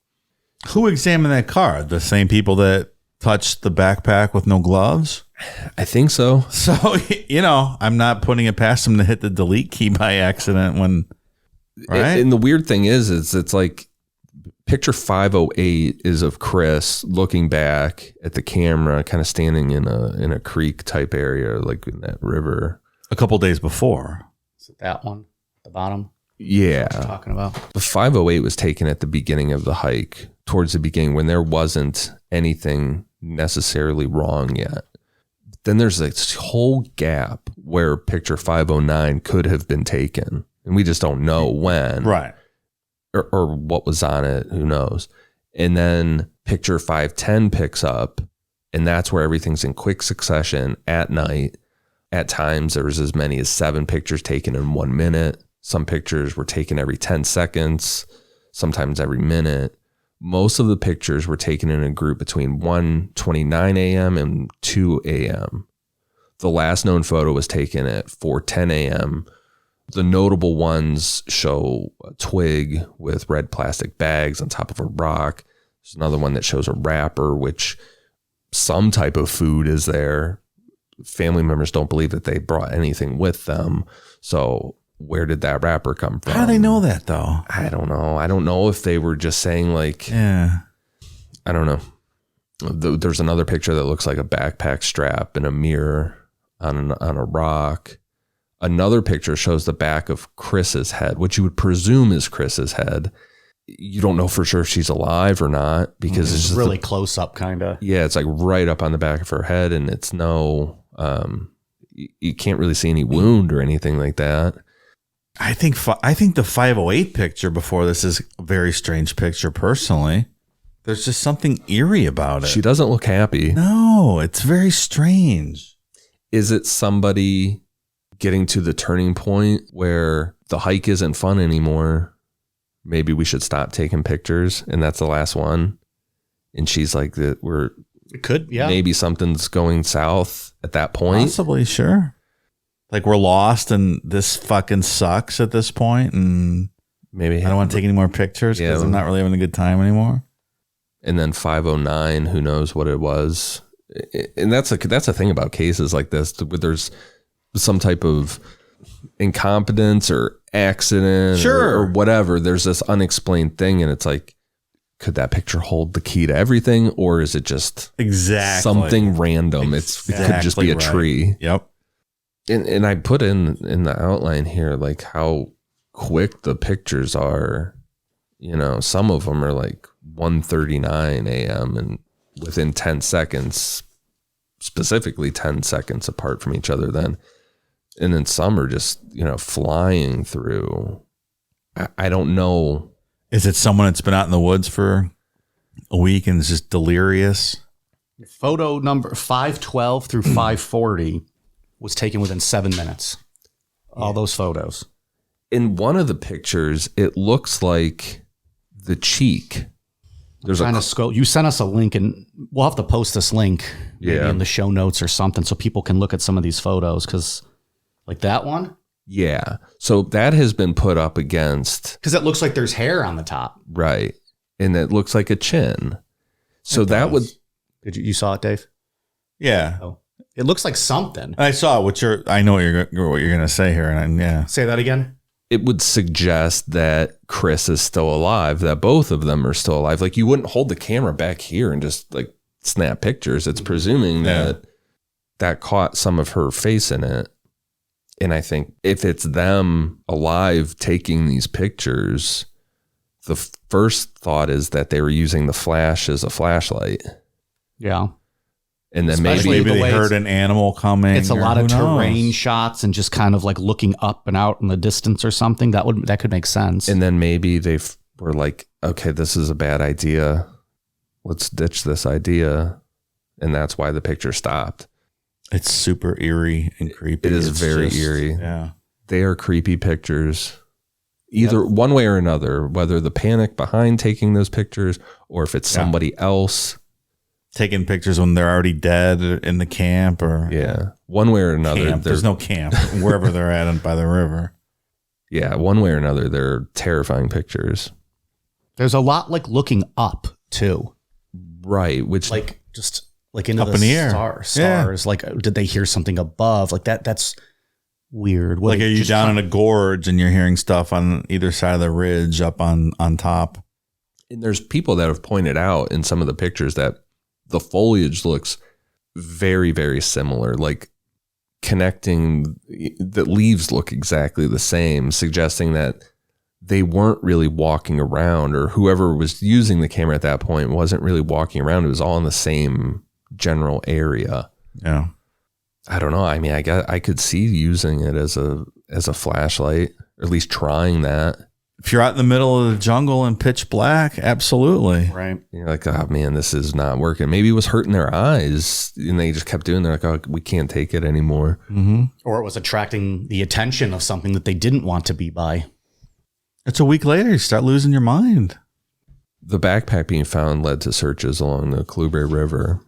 Speaker 3: Who examined that card? The same people that touched the backpack with no gloves?
Speaker 2: I think so.
Speaker 3: So, I'm not putting it past them to hit the delete key by accident when, right?
Speaker 2: And the weird thing is it's like picture 508 is of Kris looking back at the camera, kind of standing in a creek type area, like in that river.
Speaker 3: A couple days before.
Speaker 1: Is it that one at the bottom?
Speaker 2: Yeah.
Speaker 1: What you're talking about?
Speaker 2: The 508 was taken at the beginning of the hike, towards the beginning when there wasn't anything necessarily wrong yet. Then there's this whole gap where picture 509 could have been taken, and we just don't know when.
Speaker 3: Right.
Speaker 2: Or what was on it, who knows. And then picture 510 picks up, and that's where everything's in quick succession at night. At times, there was as many as 7 pictures taken in 1 minute. Some pictures were taken every 10 seconds, sometimes every minute. Most of the pictures were taken in a group between 1:29 a.m. and 2 a.m. The last known photo was taken at 4:10 a.m. The notable ones show a twig with red plastic bags on top of a rock. There's another one that shows a wrapper, which some type of food is there. Family members don't believe that they brought anything with them. So where did that wrapper come from?
Speaker 3: How do they know that, though?
Speaker 2: I don't know. I don't know if they were just saying like,
Speaker 3: I
Speaker 2: don't know. There's another picture that looks like a backpack strap and a mirror on a rock. Another picture shows the back of Kris's head, which you would presume is Kris's head. You don't know for sure if she's alive or not because it's just
Speaker 1: really close up, kind of.
Speaker 2: Yeah, it's like right up on the back of her head, and it's no, you can't really see any wound or anything like that.
Speaker 3: I think the 508 picture before this is a very strange picture. Personally, there's just something eerie about it.
Speaker 2: She doesn't look happy.
Speaker 3: No, it's very strange.
Speaker 2: Is it somebody getting to the turning point where the hike isn't fun anymore? Maybe we should stop taking pictures, and that's the last one. And she's like, that
Speaker 1: it could, yeah.
Speaker 2: Maybe something's going south at that point.
Speaker 3: Possibly, sure. Like we're lost and this fucking sucks at this point, and
Speaker 2: maybe
Speaker 3: I don't want to take any more pictures because I'm not really having a good time anymore.
Speaker 2: And then 509, who knows what it was. And that's a thing about cases like this. There's some type of incompetence or accident or whatever. There's this unexplained thing, and it's like, could that picture hold the key to everything, or is it just something random? It could just be a tree.
Speaker 3: Yep.
Speaker 2: And I put in the outline here like how quick the pictures are. Some of them are like 1:39 a.m. and within 10 seconds, specifically 10 seconds apart from each other then. And then some are just, flying through. I don't know.
Speaker 3: Is it someone that's been out in the woods for a week and is just delirious?
Speaker 1: Photo number 512 through 540 was taken within 7 minutes. All those photos.
Speaker 2: In one of the pictures, it looks like the cheek.
Speaker 1: There's trying to scroll. You sent us a link, and we'll have to post this link maybe in the show notes or something so people can look at some of these photos. Because like that one.
Speaker 2: Yeah. So that has been put up against.
Speaker 1: Because it looks like there's hair on the top.
Speaker 2: Right. And it looks like a chin. So that would.
Speaker 1: Did you saw it, Dave?
Speaker 3: Yeah.
Speaker 1: Oh. It looks like something.
Speaker 3: I saw I know what you're going to say here. And yeah.
Speaker 1: Say that again.
Speaker 2: It would suggest that Kris is still alive, that both of them are still alive. Like you wouldn't hold the camera back here and just like snap pictures. It's presuming that caught some of her face in it. And I think if it's them alive taking these pictures, the first thought is that they were using the flash as a flashlight.
Speaker 1: Yeah.
Speaker 2: And then
Speaker 3: maybe they heard an animal coming.
Speaker 1: It's a lot of terrain shots and just kind of like looking up and out in the distance or something. That could make sense.
Speaker 2: And then maybe they were like, okay, this is a bad idea. Let's ditch this idea. And that's why the picture stopped.
Speaker 3: It's super eerie and creepy.
Speaker 2: It is very eerie.
Speaker 3: Yeah.
Speaker 2: They are creepy pictures. Either one way or another, whether the panic behind taking those pictures or if it's somebody else
Speaker 3: taking pictures when they're already dead in the camp or
Speaker 2: one way or another.
Speaker 3: There's no camp wherever they're at by the river.
Speaker 2: Yeah. One way or another, they're terrifying pictures.
Speaker 1: There's a lot like looking up too.
Speaker 2: Right. Which
Speaker 1: like just like into
Speaker 3: up in the air.
Speaker 1: Stars.
Speaker 3: Yeah.
Speaker 1: Like, did they hear something above? Like that's weird.
Speaker 3: Like, are you down in a gorge and you're hearing stuff on either side of the ridge up on top?
Speaker 2: And there's people that have pointed out in some of the pictures that the foliage looks very, very similar, like connecting, the leaves look exactly the same, suggesting that they weren't really walking around, or whoever was using the camera at that point wasn't really walking around. It was all in the same general area.
Speaker 3: Yeah.
Speaker 2: I don't know. I mean, I could see using it as a flashlight, or at least trying that.
Speaker 3: If you're out in the middle of the jungle and pitch black, absolutely.
Speaker 1: Right.
Speaker 2: You're like, oh man, this is not working. Maybe it was hurting their eyes and they just kept doing it. They're like, oh, we can't take it anymore.
Speaker 3: Mm-hmm.
Speaker 1: Or it was attracting the attention of something that they didn't want to be by.
Speaker 3: It's a week later, you start losing your mind.
Speaker 2: The backpack being found led to searches along the Klubre River.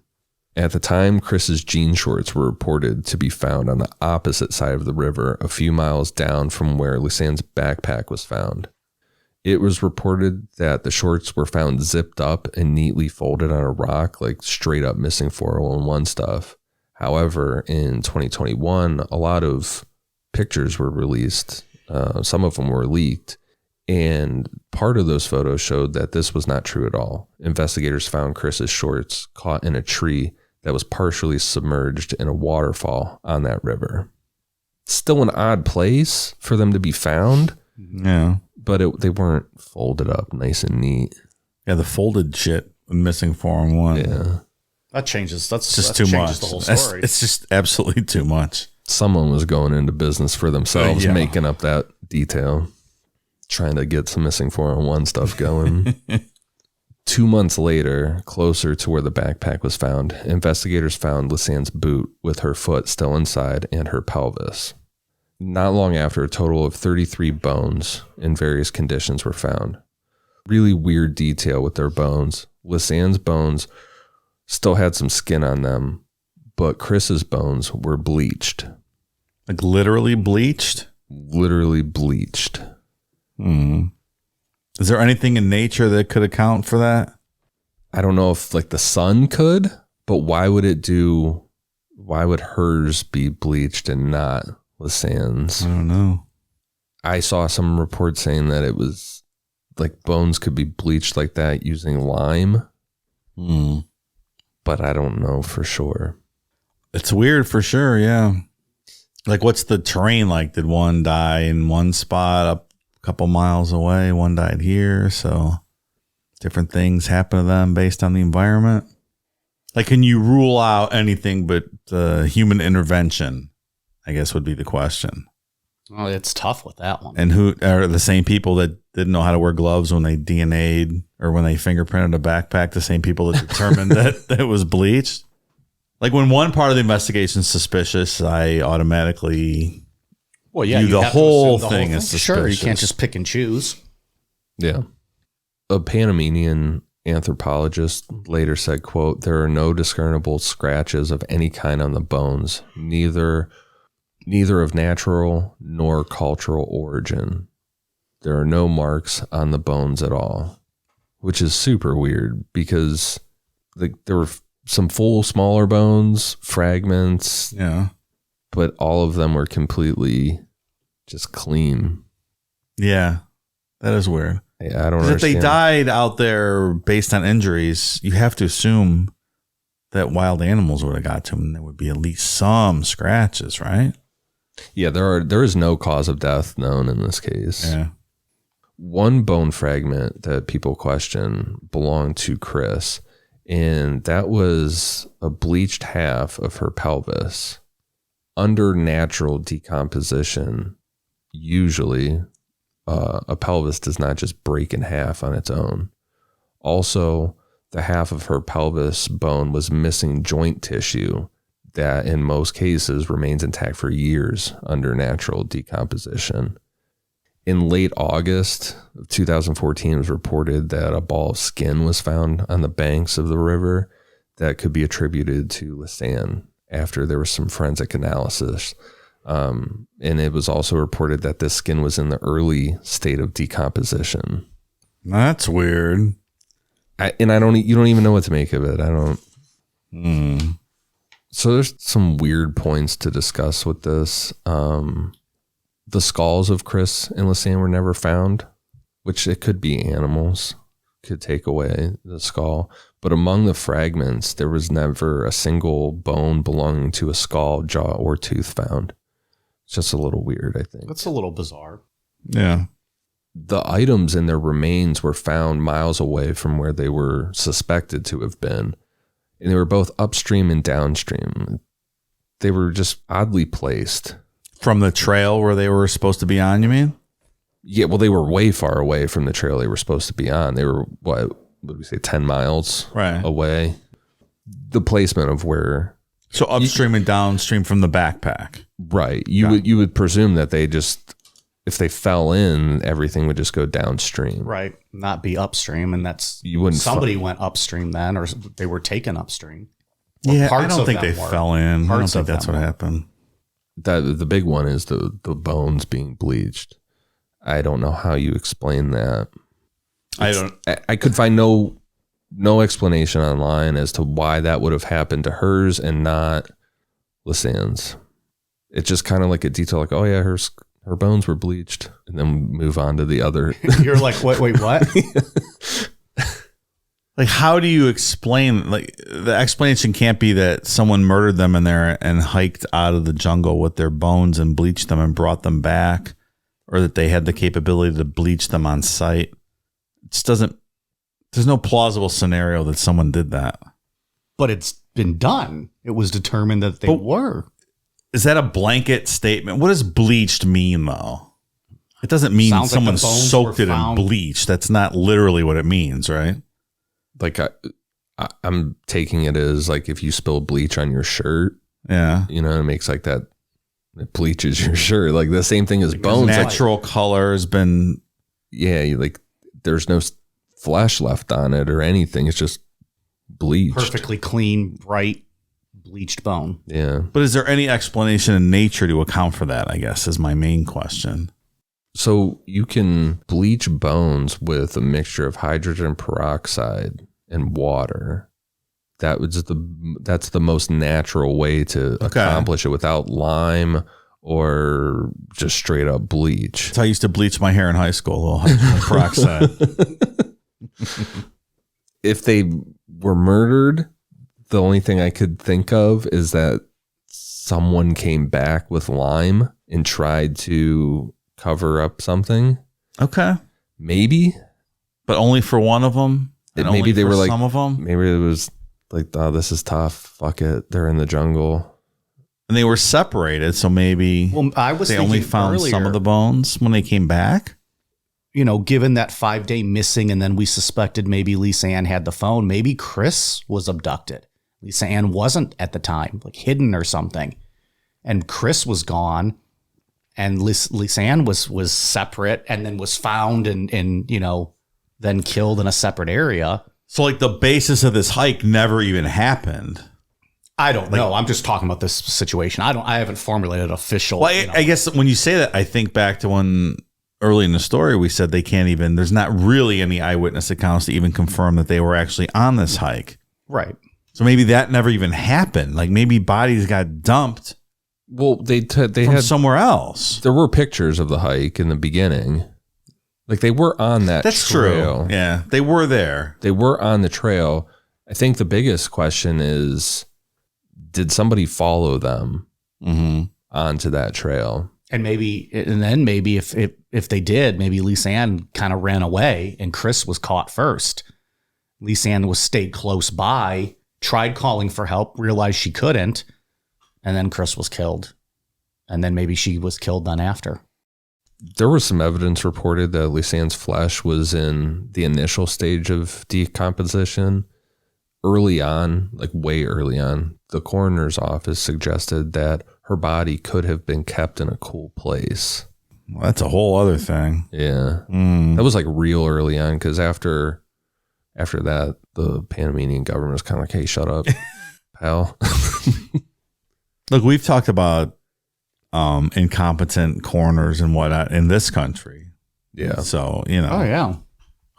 Speaker 2: At the time, Kris's jean shorts were reported to be found on the opposite side of the river, a few miles down from where Lisanne's backpack was found. It was reported that the shorts were found zipped up and neatly folded on a rock, like straight up missing 401 stuff. However, in 2021, a lot of pictures were released. Some of them were leaked. And part of those photos showed that this was not true at all. Investigators found Kris's shorts caught in a tree that was partially submerged in a waterfall on that river. Still an odd place for them to be found.
Speaker 3: Yeah.
Speaker 2: But they weren't folded up nice and neat.
Speaker 3: Yeah, the folded shit missing 401.
Speaker 2: Yeah.
Speaker 1: That changes. That's
Speaker 3: just too much.
Speaker 1: The whole story.
Speaker 3: It's just absolutely too much.
Speaker 2: Someone was going into business for themselves, making up that detail, trying to get some missing 401 stuff going. 2 months later, closer to where the backpack was found, investigators found Lisanne's boot with her foot still inside and her pelvis. Not long after, a total of 33 bones in various conditions were found. Really weird detail with their bones. Lisanne's bones still had some skin on them, but Kris's bones were bleached.
Speaker 3: Like literally bleached?
Speaker 2: Literally bleached.
Speaker 3: Is there anything in nature that could account for that?
Speaker 2: I don't know if like the sun could, but why would hers be bleached and not Lisanne's?
Speaker 3: I don't know.
Speaker 2: I saw some reports saying that it was like bones could be bleached like that using lime. But I don't know for sure.
Speaker 3: It's weird for sure, yeah. Like what's the terrain like? Did one die in one spot up a couple miles away? One died here, so different things happen to them based on the environment. Like, can you rule out anything but human intervention? I guess would be the question.
Speaker 1: Well, it's tough with that one.
Speaker 3: And who are the same people that didn't know how to wear gloves when they DNA'd or when they fingerprinted a backpack, the same people that determined that it was bleached? Like when one part of the investigation is suspicious, I automatically view the whole thing as suspicious.
Speaker 1: Sure, you can't just pick and choose.
Speaker 2: Yeah. A Panamanian anthropologist later said, quote, "There are no discernible scratches of any kind on the bones, neither of natural nor cultural origin. There are no marks on the bones at all," which is super weird because there were some full smaller bones, fragments, but all of them were completely just clean.
Speaker 3: Yeah, that is weird.
Speaker 2: Yeah, I don't
Speaker 3: understand. If they died out there based on injuries, you have to assume that wild animals would have got to them. And there would be at least some scratches, right?
Speaker 2: Yeah, there is no cause of death known in this case.
Speaker 3: Yeah.
Speaker 2: One bone fragment that people question belonged to Kris, and that was a bleached half of her pelvis. Under natural decomposition, usually a pelvis does not just break in half on its own. Also, the half of her pelvis bone was missing joint tissue that in most cases remains intact for years under natural decomposition. In late August of 2014, it was reported that a ball of skin was found on the banks of the river that could be attributed to Lisanne after there was some forensic analysis. And it was also reported that this skin was in the early state of decomposition.
Speaker 3: That's weird.
Speaker 2: You don't even know what to make of it. I don't. So there's some weird points to discuss with this. The skulls of Kris and Lisanne were never found, which it could be animals, could take away the skull. But among the fragments, there was never a single bone belonging to a skull, jaw, or tooth found. It's just a little weird, I think.
Speaker 1: That's a little bizarre.
Speaker 3: Yeah.
Speaker 2: The items in their remains were found miles away from where they were suspected to have been. And they were both upstream and downstream. They were just oddly placed.
Speaker 3: From the trail where they were supposed to be on, you mean?
Speaker 2: Yeah, well, they were way far away from the trail they were supposed to be on. They were, what would we say, 10 miles away? The placement of where...
Speaker 3: So upstream and downstream from the backpack.
Speaker 2: Right. You would presume that they just, if they fell in, everything would just go downstream.
Speaker 1: Right. Not be upstream. And that's, somebody went upstream then, or they were taken upstream.
Speaker 3: Yeah, I don't think they fell in. I don't think that's what happened.
Speaker 2: The big one is the bones being bleached. I don't know how you explain that. I could find no explanation online as to why that would have happened to hers and not Lisanne's. It's just kind of like a detail, like, oh yeah, her bones were bleached, and then move on to the other.
Speaker 1: You're like, wait, what?
Speaker 3: Like, how do you explain? Like, the explanation can't be that someone murdered them in there and hiked out of the jungle with their bones and bleached them and brought them back, or that they had the capability to bleach them on site. It just doesn't. There's no plausible scenario that someone did that.
Speaker 1: But it's been done. It was determined that they were.
Speaker 3: Is that a blanket statement? What does bleached mean, though? It doesn't mean someone soaked it in bleach. That's not literally what it means, right?
Speaker 2: Like I'm taking it as like if you spill bleach on your shirt, it makes like that. It bleaches your shirt. Like the same thing as bones.
Speaker 3: Natural color has been.
Speaker 2: Yeah, like there's no flesh left on it or anything. It's just bleached.
Speaker 1: Perfectly clean, bright, bleached bone.
Speaker 2: Yeah.
Speaker 3: But is there any explanation in nature to account for that, I guess, is my main question.
Speaker 2: So you can bleach bones with a mixture of hydrogen peroxide and water. That's the most natural way to accomplish it without lime or just straight up bleach.
Speaker 3: That's how I used to bleach my hair in high school, a little hydrogen peroxide.
Speaker 2: If they were murdered, the only thing I could think of is that someone came back with lime and tried to cover up something.
Speaker 3: Okay.
Speaker 2: Maybe.
Speaker 3: But only for one of them?
Speaker 2: Maybe they were like,
Speaker 3: some of them?
Speaker 2: Maybe it was like, oh, this is tough. Fuck it. They're in the jungle.
Speaker 3: And they were separated, so maybe they only found some of the bones when they came back?
Speaker 1: You know, given that 5-day missing, and then we suspected maybe Lisanne had the phone, maybe Kris was abducted. Lisanne wasn't at the time, like hidden or something. And Kris was gone, and Lisanne was separate and then was found and then killed in a separate area.
Speaker 3: So like the basis of this hike never even happened.
Speaker 1: I don't know. I'm just talking about this situation. I haven't formulated official.
Speaker 3: Well, I guess when you say that, I think back to when early in the story we said there's not really any eyewitness accounts to even confirm that they were actually on this hike.
Speaker 1: Right.
Speaker 3: So maybe that never even happened. Like maybe bodies got dumped.
Speaker 2: Well, they
Speaker 3: from
Speaker 2: had
Speaker 3: somewhere else.
Speaker 2: There were pictures of the hike in the beginning. Like they were on that
Speaker 3: That's
Speaker 2: trail.
Speaker 3: True. Yeah, they were there.
Speaker 2: They were on the trail. I think the biggest question is, did somebody follow them onto that trail?
Speaker 1: And then maybe if they did, maybe Lisanne kind of ran away and Kris was caught first. Lisanne stayed close by, tried calling for help, realized she couldn't, and then Kris was killed. And then maybe she was killed then after.
Speaker 2: There was some evidence reported that Lisanne's flesh was in the initial stage of decomposition. Early on, like way early on, the coroner's office suggested that her body could have been kept in a cool place.
Speaker 3: Well, that's a whole other thing.
Speaker 2: Yeah. That was like real early on, because after that, the Panamanian government was kind of like, hey, shut up, pal.
Speaker 3: Look, we've talked about incompetent coroners and whatnot in this country.
Speaker 2: Yeah.
Speaker 3: So,
Speaker 1: Oh, yeah.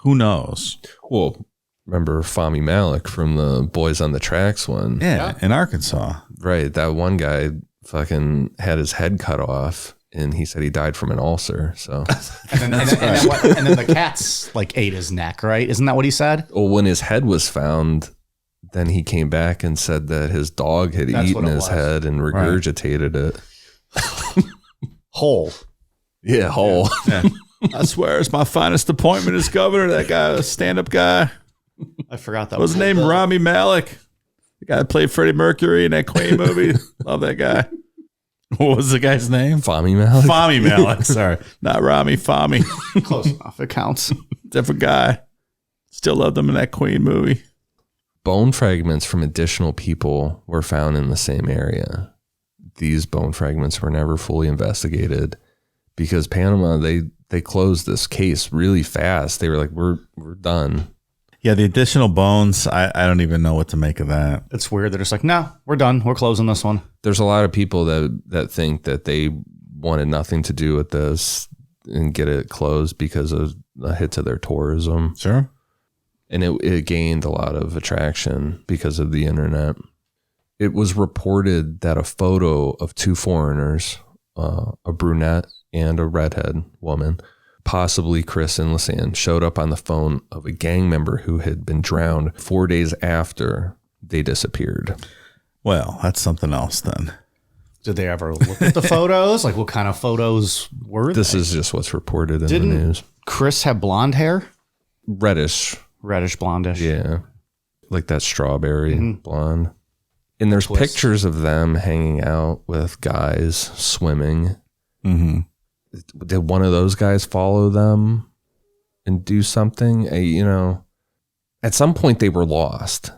Speaker 3: Who knows?
Speaker 2: Well, remember Fahmy Malik from the Boys on the Tracks one?
Speaker 3: Yeah, in Arkansas.
Speaker 2: Right. That one guy fucking had his head cut off, and he said he died from an ulcer. So,
Speaker 1: and then the cats ate his neck, right? Isn't that what he said?
Speaker 2: Well, when his head was found, then he came back and said that his dog had eaten his head and regurgitated it.
Speaker 1: Whole.
Speaker 2: Yeah, whole.
Speaker 3: Yeah. I swear it's my finest appointment as governor. That guy, a stand-up guy.
Speaker 1: I forgot that.
Speaker 3: What was his name? Rami Malek. The guy that played Freddie Mercury in that Queen movie. Love that guy. What was the guy's name?
Speaker 2: Fahmy Malik.
Speaker 3: Fahmy Malik. Sorry. Not Rami, Fahmy.
Speaker 1: Close enough. It counts.
Speaker 3: Different guy. Still loved him in that Queen movie.
Speaker 2: Bone fragments from additional people were found in the same area. These bone fragments were never fully investigated because Panama, they closed this case really fast. They were like, we're done.
Speaker 3: Yeah, the additional bones, I don't even know what to make of that.
Speaker 1: It's weird. They're just like, no, we're done. We're closing this one.
Speaker 2: There's a lot of people that think that they wanted nothing to do with this and get it closed because of a hit to their tourism.
Speaker 3: Sure.
Speaker 2: And it gained a lot of attraction because of the internet. It was reported that a photo of two foreigners, a brunette and a redhead woman, possibly Kris and Lisanne, showed up on the phone of a gang member who had been drowned 4 days after they disappeared.
Speaker 3: Well, that's something else then.
Speaker 1: Did they ever look at the photos? Like, what kind of photos were
Speaker 2: This
Speaker 1: they?
Speaker 2: is just what's reported in the news.
Speaker 1: Kris have blonde hair?
Speaker 2: Reddish.
Speaker 1: Reddish, blondish.
Speaker 2: Yeah. Like that strawberry blonde. And there's
Speaker 1: Twist.
Speaker 2: pictures of them hanging out with guys swimming.
Speaker 3: Mm-hmm.
Speaker 2: Did one of those guys follow them and do something? At some point they were lost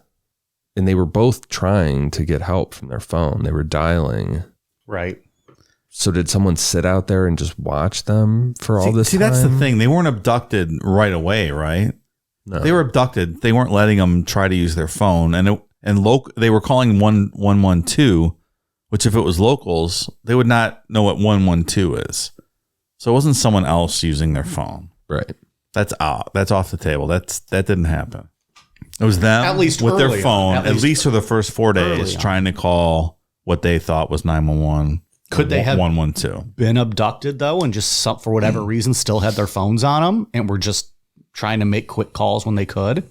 Speaker 2: and they were both trying to get help from their phone. They were dialing.
Speaker 1: Right.
Speaker 2: So did someone sit out there and just watch them for all this time?
Speaker 3: That's the thing. They weren't abducted right away, right?
Speaker 2: No.
Speaker 3: They were abducted. They weren't letting them try to use their phone. They were calling 112, which if it was locals, they would not know what 112 is. So it wasn't someone else using their phone.
Speaker 2: Right.
Speaker 3: That's out. That's off the table. That didn't happen. It was them
Speaker 1: At least
Speaker 3: with their
Speaker 1: early
Speaker 3: phone,
Speaker 1: on.
Speaker 3: at least for the first 4 days, trying to call what they thought was 911.
Speaker 1: Could they have
Speaker 3: 112
Speaker 1: been abducted, though, and just for whatever reason still had their phones on them and were just trying to make quick calls when they could?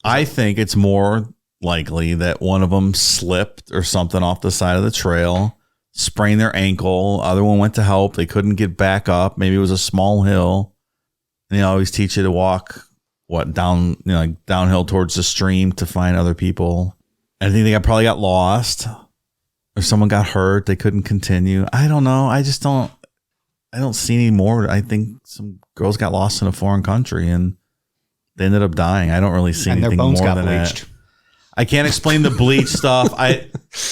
Speaker 3: I think it's more likely that one of them slipped or something off the side of the trail, sprained their ankle. Other one went to help. They couldn't get back up. Maybe it was a small hill. And they always teach you to walk downhill towards the stream to find other people. I think they probably got lost or someone got hurt. They couldn't continue. I don't know. I don't see any more. I think some girls got lost in a foreign country and they ended up dying. I don't really see
Speaker 1: And their
Speaker 3: anything
Speaker 1: bones
Speaker 3: more
Speaker 1: got
Speaker 3: than
Speaker 1: bleached.
Speaker 3: that. I can't explain the bleach stuff.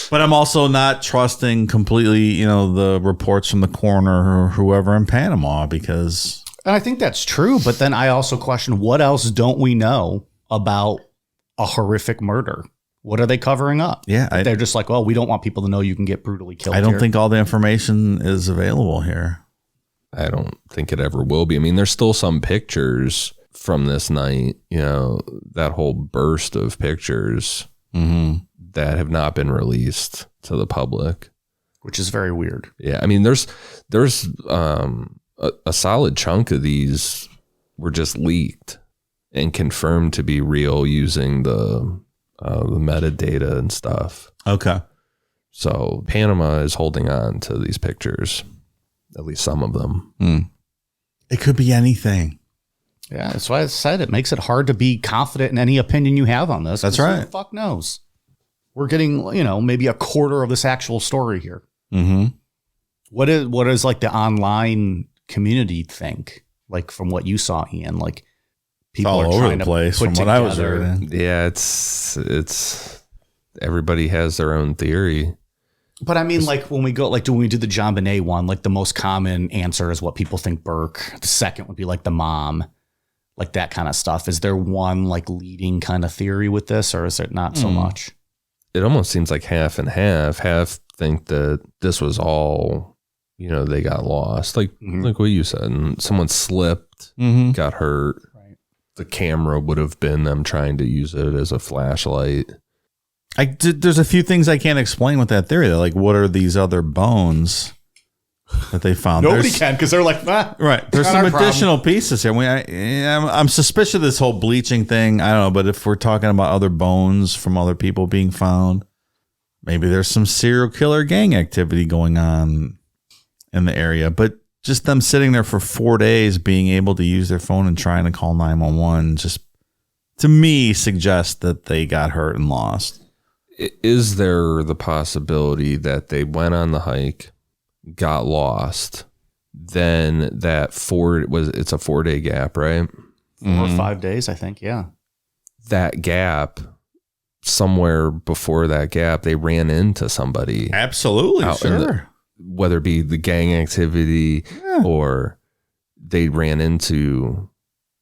Speaker 3: But I'm also not trusting completely, the reports from the coroner or whoever in Panama because
Speaker 1: And I think that's true. But then I also question, what else don't we know about a horrific murder? What are they covering up?
Speaker 3: Yeah.
Speaker 1: They're just like, well, we don't want people to know you can get brutally killed.
Speaker 3: I don't
Speaker 1: here.
Speaker 3: think all the information is available here.
Speaker 2: I don't think it ever will be. I mean, there's still some pictures from this night, you know, that whole burst of pictures that have not been released to the public,
Speaker 1: which is very weird.
Speaker 2: Yeah. I mean, there's a solid chunk of these were just leaked and confirmed to be real using the metadata and stuff.
Speaker 3: Okay.
Speaker 2: So Panama is holding on to these pictures, at least some of them.
Speaker 3: It could be anything.
Speaker 1: Yeah, that's why I said it makes it hard to be confident in any opinion you have on this.
Speaker 3: That's right.
Speaker 1: Who the fuck knows? We're getting, maybe a quarter of this actual story here.
Speaker 3: Mm-hmm.
Speaker 1: What is like the online community think? Like from what you saw, Ian, like people
Speaker 3: all
Speaker 1: are
Speaker 3: over
Speaker 1: trying
Speaker 3: the
Speaker 1: to
Speaker 3: place
Speaker 1: put
Speaker 3: from
Speaker 1: together.
Speaker 3: what I was reading.
Speaker 2: Yeah, it's everybody has their own theory.
Speaker 1: But I mean, like when we go, like when we do the John Bonet one, like the most common answer is what people think Burke. The second would be like the mom, like that kind of stuff. Is there one like leading kind of theory with this, or is it not so much?
Speaker 2: It almost seems like half and half. Half think that this was all, they got lost. Like what you said, and someone slipped, got hurt.
Speaker 1: Right.
Speaker 2: The camera would have been them trying to use it as a flashlight.
Speaker 3: There's a few things I can't explain with that theory. They're like, what are these other bones that they found?
Speaker 1: Nobody can, because they're like,
Speaker 3: right. There's some additional pieces here. I'm suspicious of this whole bleaching thing. I don't know, but if we're talking about other bones from other people being found, maybe there's some serial killer gang activity going on in the area. But just them sitting there for 4 days, being able to use their phone and trying to call 911, just to me suggests that they got hurt and lost.
Speaker 2: Is there the possibility that they went on the hike, got lost, then it's a 4 day gap, right?
Speaker 1: 4 or 5 days, I think. Yeah.
Speaker 2: That gap, somewhere before that gap, they ran into somebody.
Speaker 3: Absolutely. Sure.
Speaker 2: Whether it be the gang activity or they ran into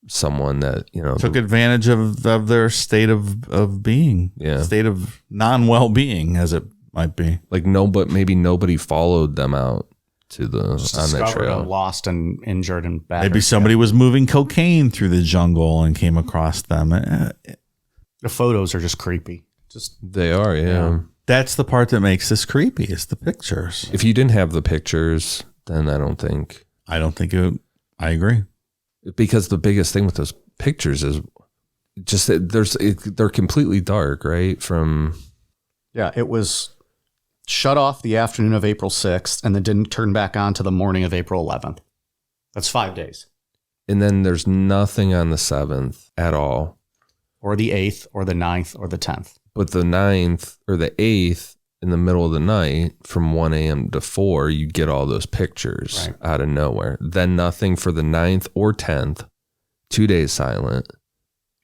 Speaker 2: someone that,
Speaker 3: took advantage of their state of being, state of non-well-being, as it might be.
Speaker 2: Like but maybe nobody followed them out to on that trail.
Speaker 1: Lost and injured and battered.
Speaker 3: Maybe somebody was moving cocaine through the jungle and came across them.
Speaker 1: The photos are just creepy.
Speaker 2: They are, yeah.
Speaker 3: That's the part that makes this creepy. Is the pictures.
Speaker 2: If you didn't have the pictures, then I don't think it.
Speaker 3: I agree.
Speaker 2: Because the biggest thing with those pictures is just that they're completely dark, right?
Speaker 1: It was shut off the afternoon of April 6th and then didn't turn back on to the morning of April 11th. That's 5 days.
Speaker 2: And then there's nothing on the 7th at all.
Speaker 1: Or the 8th or the 9th or the 10th.
Speaker 2: But the 9th or the 8th in the middle of the night from 1 a.m. to 4, you get all those pictures out of nowhere. Then nothing for the 9th or 10th, 2 days silent.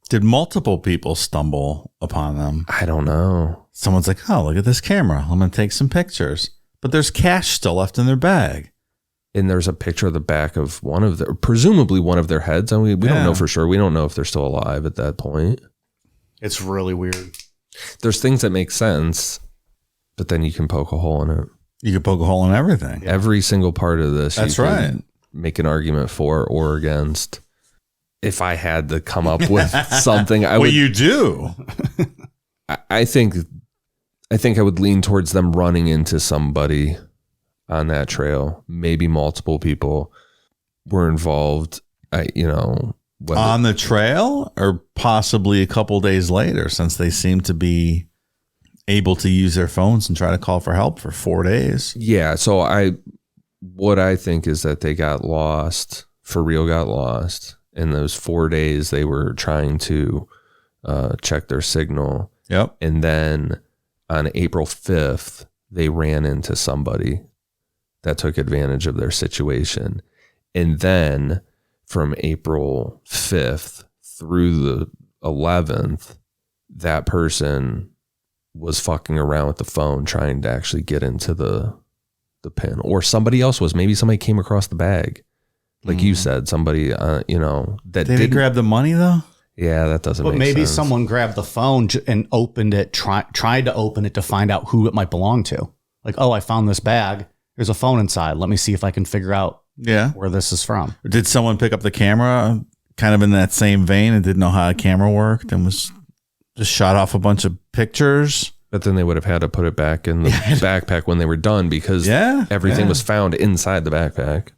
Speaker 3: Did multiple people stumble upon them?
Speaker 2: I don't know.
Speaker 3: Someone's like, oh, look at this camera. I'm going to take some pictures. But there's cash still left in their bag.
Speaker 2: And there's a picture of the back of presumably one of their heads. I mean, we don't know for sure. We don't know if they're still alive at that point.
Speaker 1: It's really weird.
Speaker 2: There's things that make sense, but then you can poke a hole in it.
Speaker 3: You can poke a hole in everything.
Speaker 2: Every single part of this.
Speaker 3: That's
Speaker 2: you
Speaker 3: right.
Speaker 2: can make an argument for or against. If I had to come up with something, I would.
Speaker 3: Well, you do.
Speaker 2: I think I would lean towards them running into somebody on that trail. Maybe multiple people were involved.
Speaker 3: On the trail, or possibly a couple days later, since they seem to be able to use their phones and try to call for help for 4 days.
Speaker 2: Yeah. So what I think is that they got lost, for real got lost. In those 4 days, they were trying to check their signal.
Speaker 3: Yep.
Speaker 2: And then on April 5th, they ran into somebody that took advantage of their situation. And then from April 5th through the 11th, that person was fucking around with the phone trying to actually get into the pin. Or somebody else was. Maybe somebody came across the bag Like you said, somebody, that
Speaker 3: Did they grab the money though?
Speaker 2: Yeah, that doesn't
Speaker 1: But
Speaker 2: make
Speaker 1: maybe
Speaker 2: sense.
Speaker 1: someone grabbed the phone and opened it, tried to open it to find out who it might belong to. Like, oh, I found this bag. There's a phone inside. Let me see if I can figure out where this is from.
Speaker 3: Did someone pick up the camera kind of in that same vein and didn't know how a camera worked and was just shot off a bunch of pictures?
Speaker 2: But then they would have had to put it back in the backpack when they were done because everything was found inside the backpack.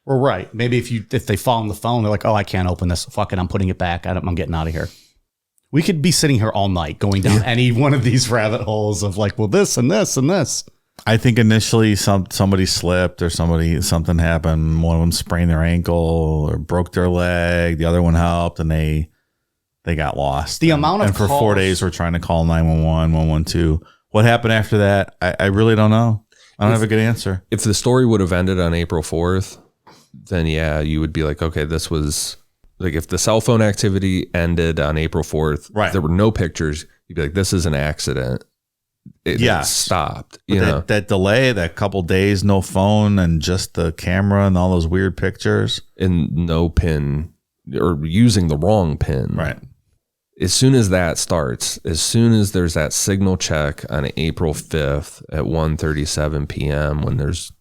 Speaker 1: Well, right. Maybe if they found the phone, they're like, oh, I can't open this. Fuck it. I'm putting it back. I'm getting out of here. We could be sitting here all night going down any one of these rabbit holes of like, well, this and this and this.
Speaker 3: I think initially somebody slipped or something happened. One of them sprained their ankle or broke their leg. The other one helped and they got lost.
Speaker 1: The amount of
Speaker 3: and for
Speaker 1: calls,
Speaker 3: 4 days we're trying to call 911, 112. What happened after that? I really don't know. I don't have a good answer.
Speaker 2: If the story would have ended on April 4th, then you would be like, okay, this was like if the cell phone activity ended on April 4th,
Speaker 3: right.
Speaker 2: There were no pictures, you'd be like, this is an accident. It stopped.
Speaker 3: But that delay, that couple days, no phone and just the camera and all those weird pictures.
Speaker 2: And no pin or using the wrong pin.
Speaker 3: Right.
Speaker 2: As soon as that starts, as soon as there's that signal check on April 5th at 1:37 p.m. when there's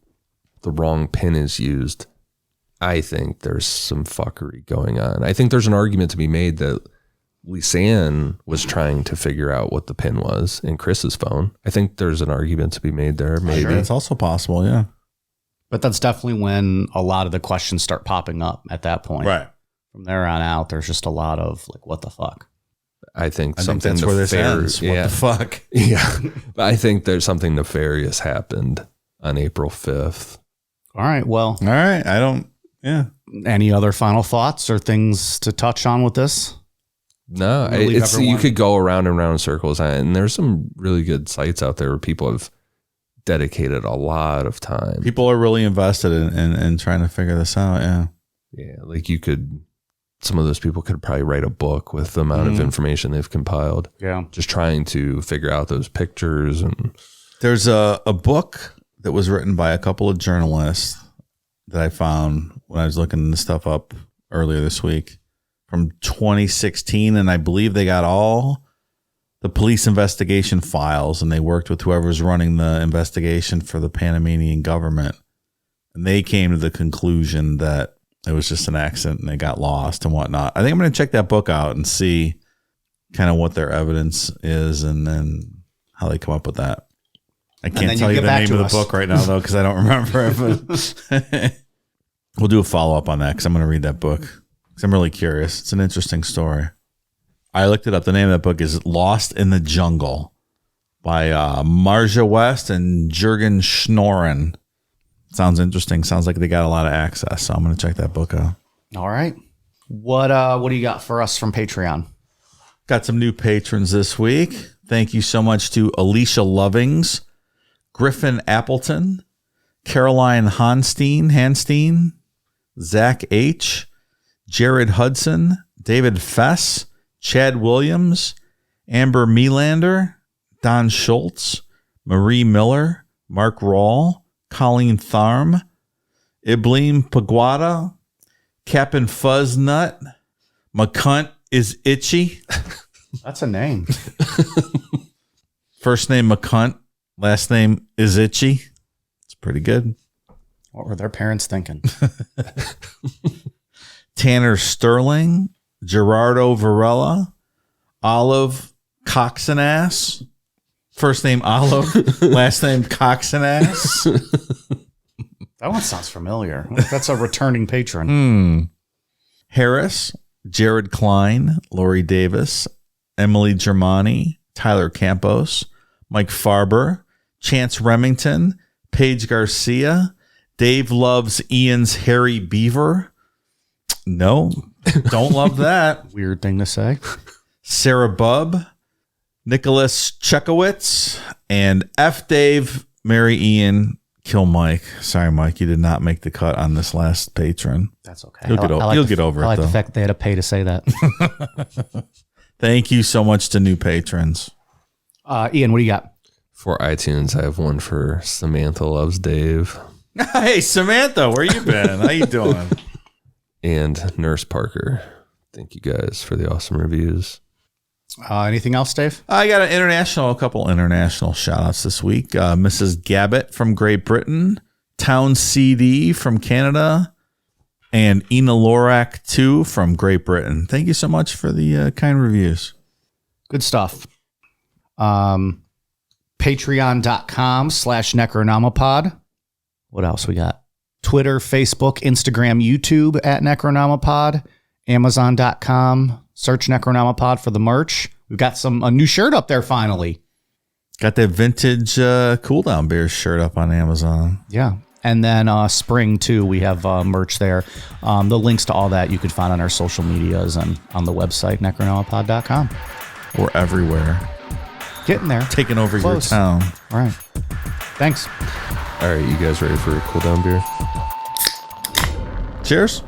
Speaker 2: the wrong pin is used, I think there's some fuckery going on. I think there's an argument to be made that Lisanne was trying to figure out what the pin was in Kris's phone. I think there's an argument to be made there. Maybe
Speaker 3: sure, it's also possible, yeah.
Speaker 1: But that's definitely when a lot of the questions start popping up at that point.
Speaker 3: Right.
Speaker 1: From there on out, there's just a lot of like, what the fuck?
Speaker 2: I think
Speaker 3: that's where this ends. What the fuck?
Speaker 2: Yeah. I think there's something nefarious happened on April 5th.
Speaker 1: All right. Well.
Speaker 3: All right.
Speaker 1: Any other final thoughts or things to touch on with this?
Speaker 2: No, you could go around and around in circles, and there's some really good sites out there where people have dedicated a lot of time.
Speaker 3: People are really invested in trying to figure this out. Yeah.
Speaker 2: Yeah. Like some of those people could probably write a book with the amount of information they've compiled.
Speaker 1: Yeah.
Speaker 2: Just trying to figure out those pictures. And
Speaker 3: there's a book that was written by a couple of journalists that I found when I was looking this stuff up earlier this week from 2016. And I believe they got all the police investigation files and they worked with whoever's running the investigation for the Panamanian government. And they came to the conclusion that it was just an accident and they got lost and whatnot. I think I'm going to check that book out and see kind of what their evidence is and then how they come up with that. I can't tell you the name of the book right now, though, because I don't remember it. We'll do a follow-up on that because I'm going to read that book because I'm really curious. It's an interesting story. I looked it up. The name of that book is Lost in the Jungle by Marja West and Jürgen Schnoren. Sounds interesting. Sounds like they got a lot of access. So I'm going to check that book out.
Speaker 1: All right. What do you got for us from Patreon?
Speaker 3: Got some new patrons this week. Thank you so much to Alicia Lovings, Griffin Appleton, Caroline Hanstein, Zach H., Jared Hudson, David Fess, Chad Williams, Amber Melander, Don Schultz, Marie Miller, Mark Rawl, Colleen Tharm, Iblim Paguada, Cap'n Fuzznut, McCunt is Itchy.
Speaker 1: That's a name.
Speaker 3: First name McCunt, last name is Itchy. It's pretty good.
Speaker 1: What were their parents thinking?
Speaker 3: Tanner Sterling, Gerardo Varela, Olive Coxenass. First name Olive, last name Coxenass.
Speaker 1: That one sounds familiar. That's a returning patron.
Speaker 3: Harris, Jared Klein, Lori Davis, Emily Germani, Tyler Campos, Mike Farber, Chance Remington, Paige Garcia, Dave loves Ian's Hairy Beaver. No, don't love that.
Speaker 1: Weird thing to say.
Speaker 3: Sarah Bubb, Nicholas Chekowitz, and F. Dave, Mary Ian, Kill Mike. Sorry, Mike, you did not make the cut on this last patron.
Speaker 1: That's okay.
Speaker 3: You'll get over it,
Speaker 1: I like
Speaker 3: though.
Speaker 1: the fact that they had to pay to say that.
Speaker 3: Thank you so much to new patrons.
Speaker 1: Ian, what do you got?
Speaker 2: For iTunes, I have one for Samantha Loves Dave.
Speaker 3: Hey, Samantha, where you been? How you doing?
Speaker 2: and Nurse Parker. Thank you guys for the awesome reviews.
Speaker 1: Anything else, Dave?
Speaker 3: I got a couple international shout outs this week. Mrs. Gabbett from Great Britain, Town CD from Canada, and Ina Lorak 2 from Great Britain. Thank you so much for the kind reviews.
Speaker 1: Good stuff. Patreon.com/Necronomipod. What else we got? Twitter, Facebook, Instagram, YouTube at Necronomipod. Amazon.com. Search Necronomipod for the merch. We've got a new shirt up there finally.
Speaker 3: Got that vintage Cool Down Beers shirt up on Amazon.
Speaker 1: Yeah. And then spring, too, we have merch there. The links to all that you could find on our social medias and on the website, necronomipod.com.
Speaker 3: We're everywhere.
Speaker 1: Getting there.
Speaker 3: Taking over
Speaker 1: Close.
Speaker 3: your town.
Speaker 1: All right. Thanks.
Speaker 2: All right, you guys ready for a cool down beer?
Speaker 3: Cheers.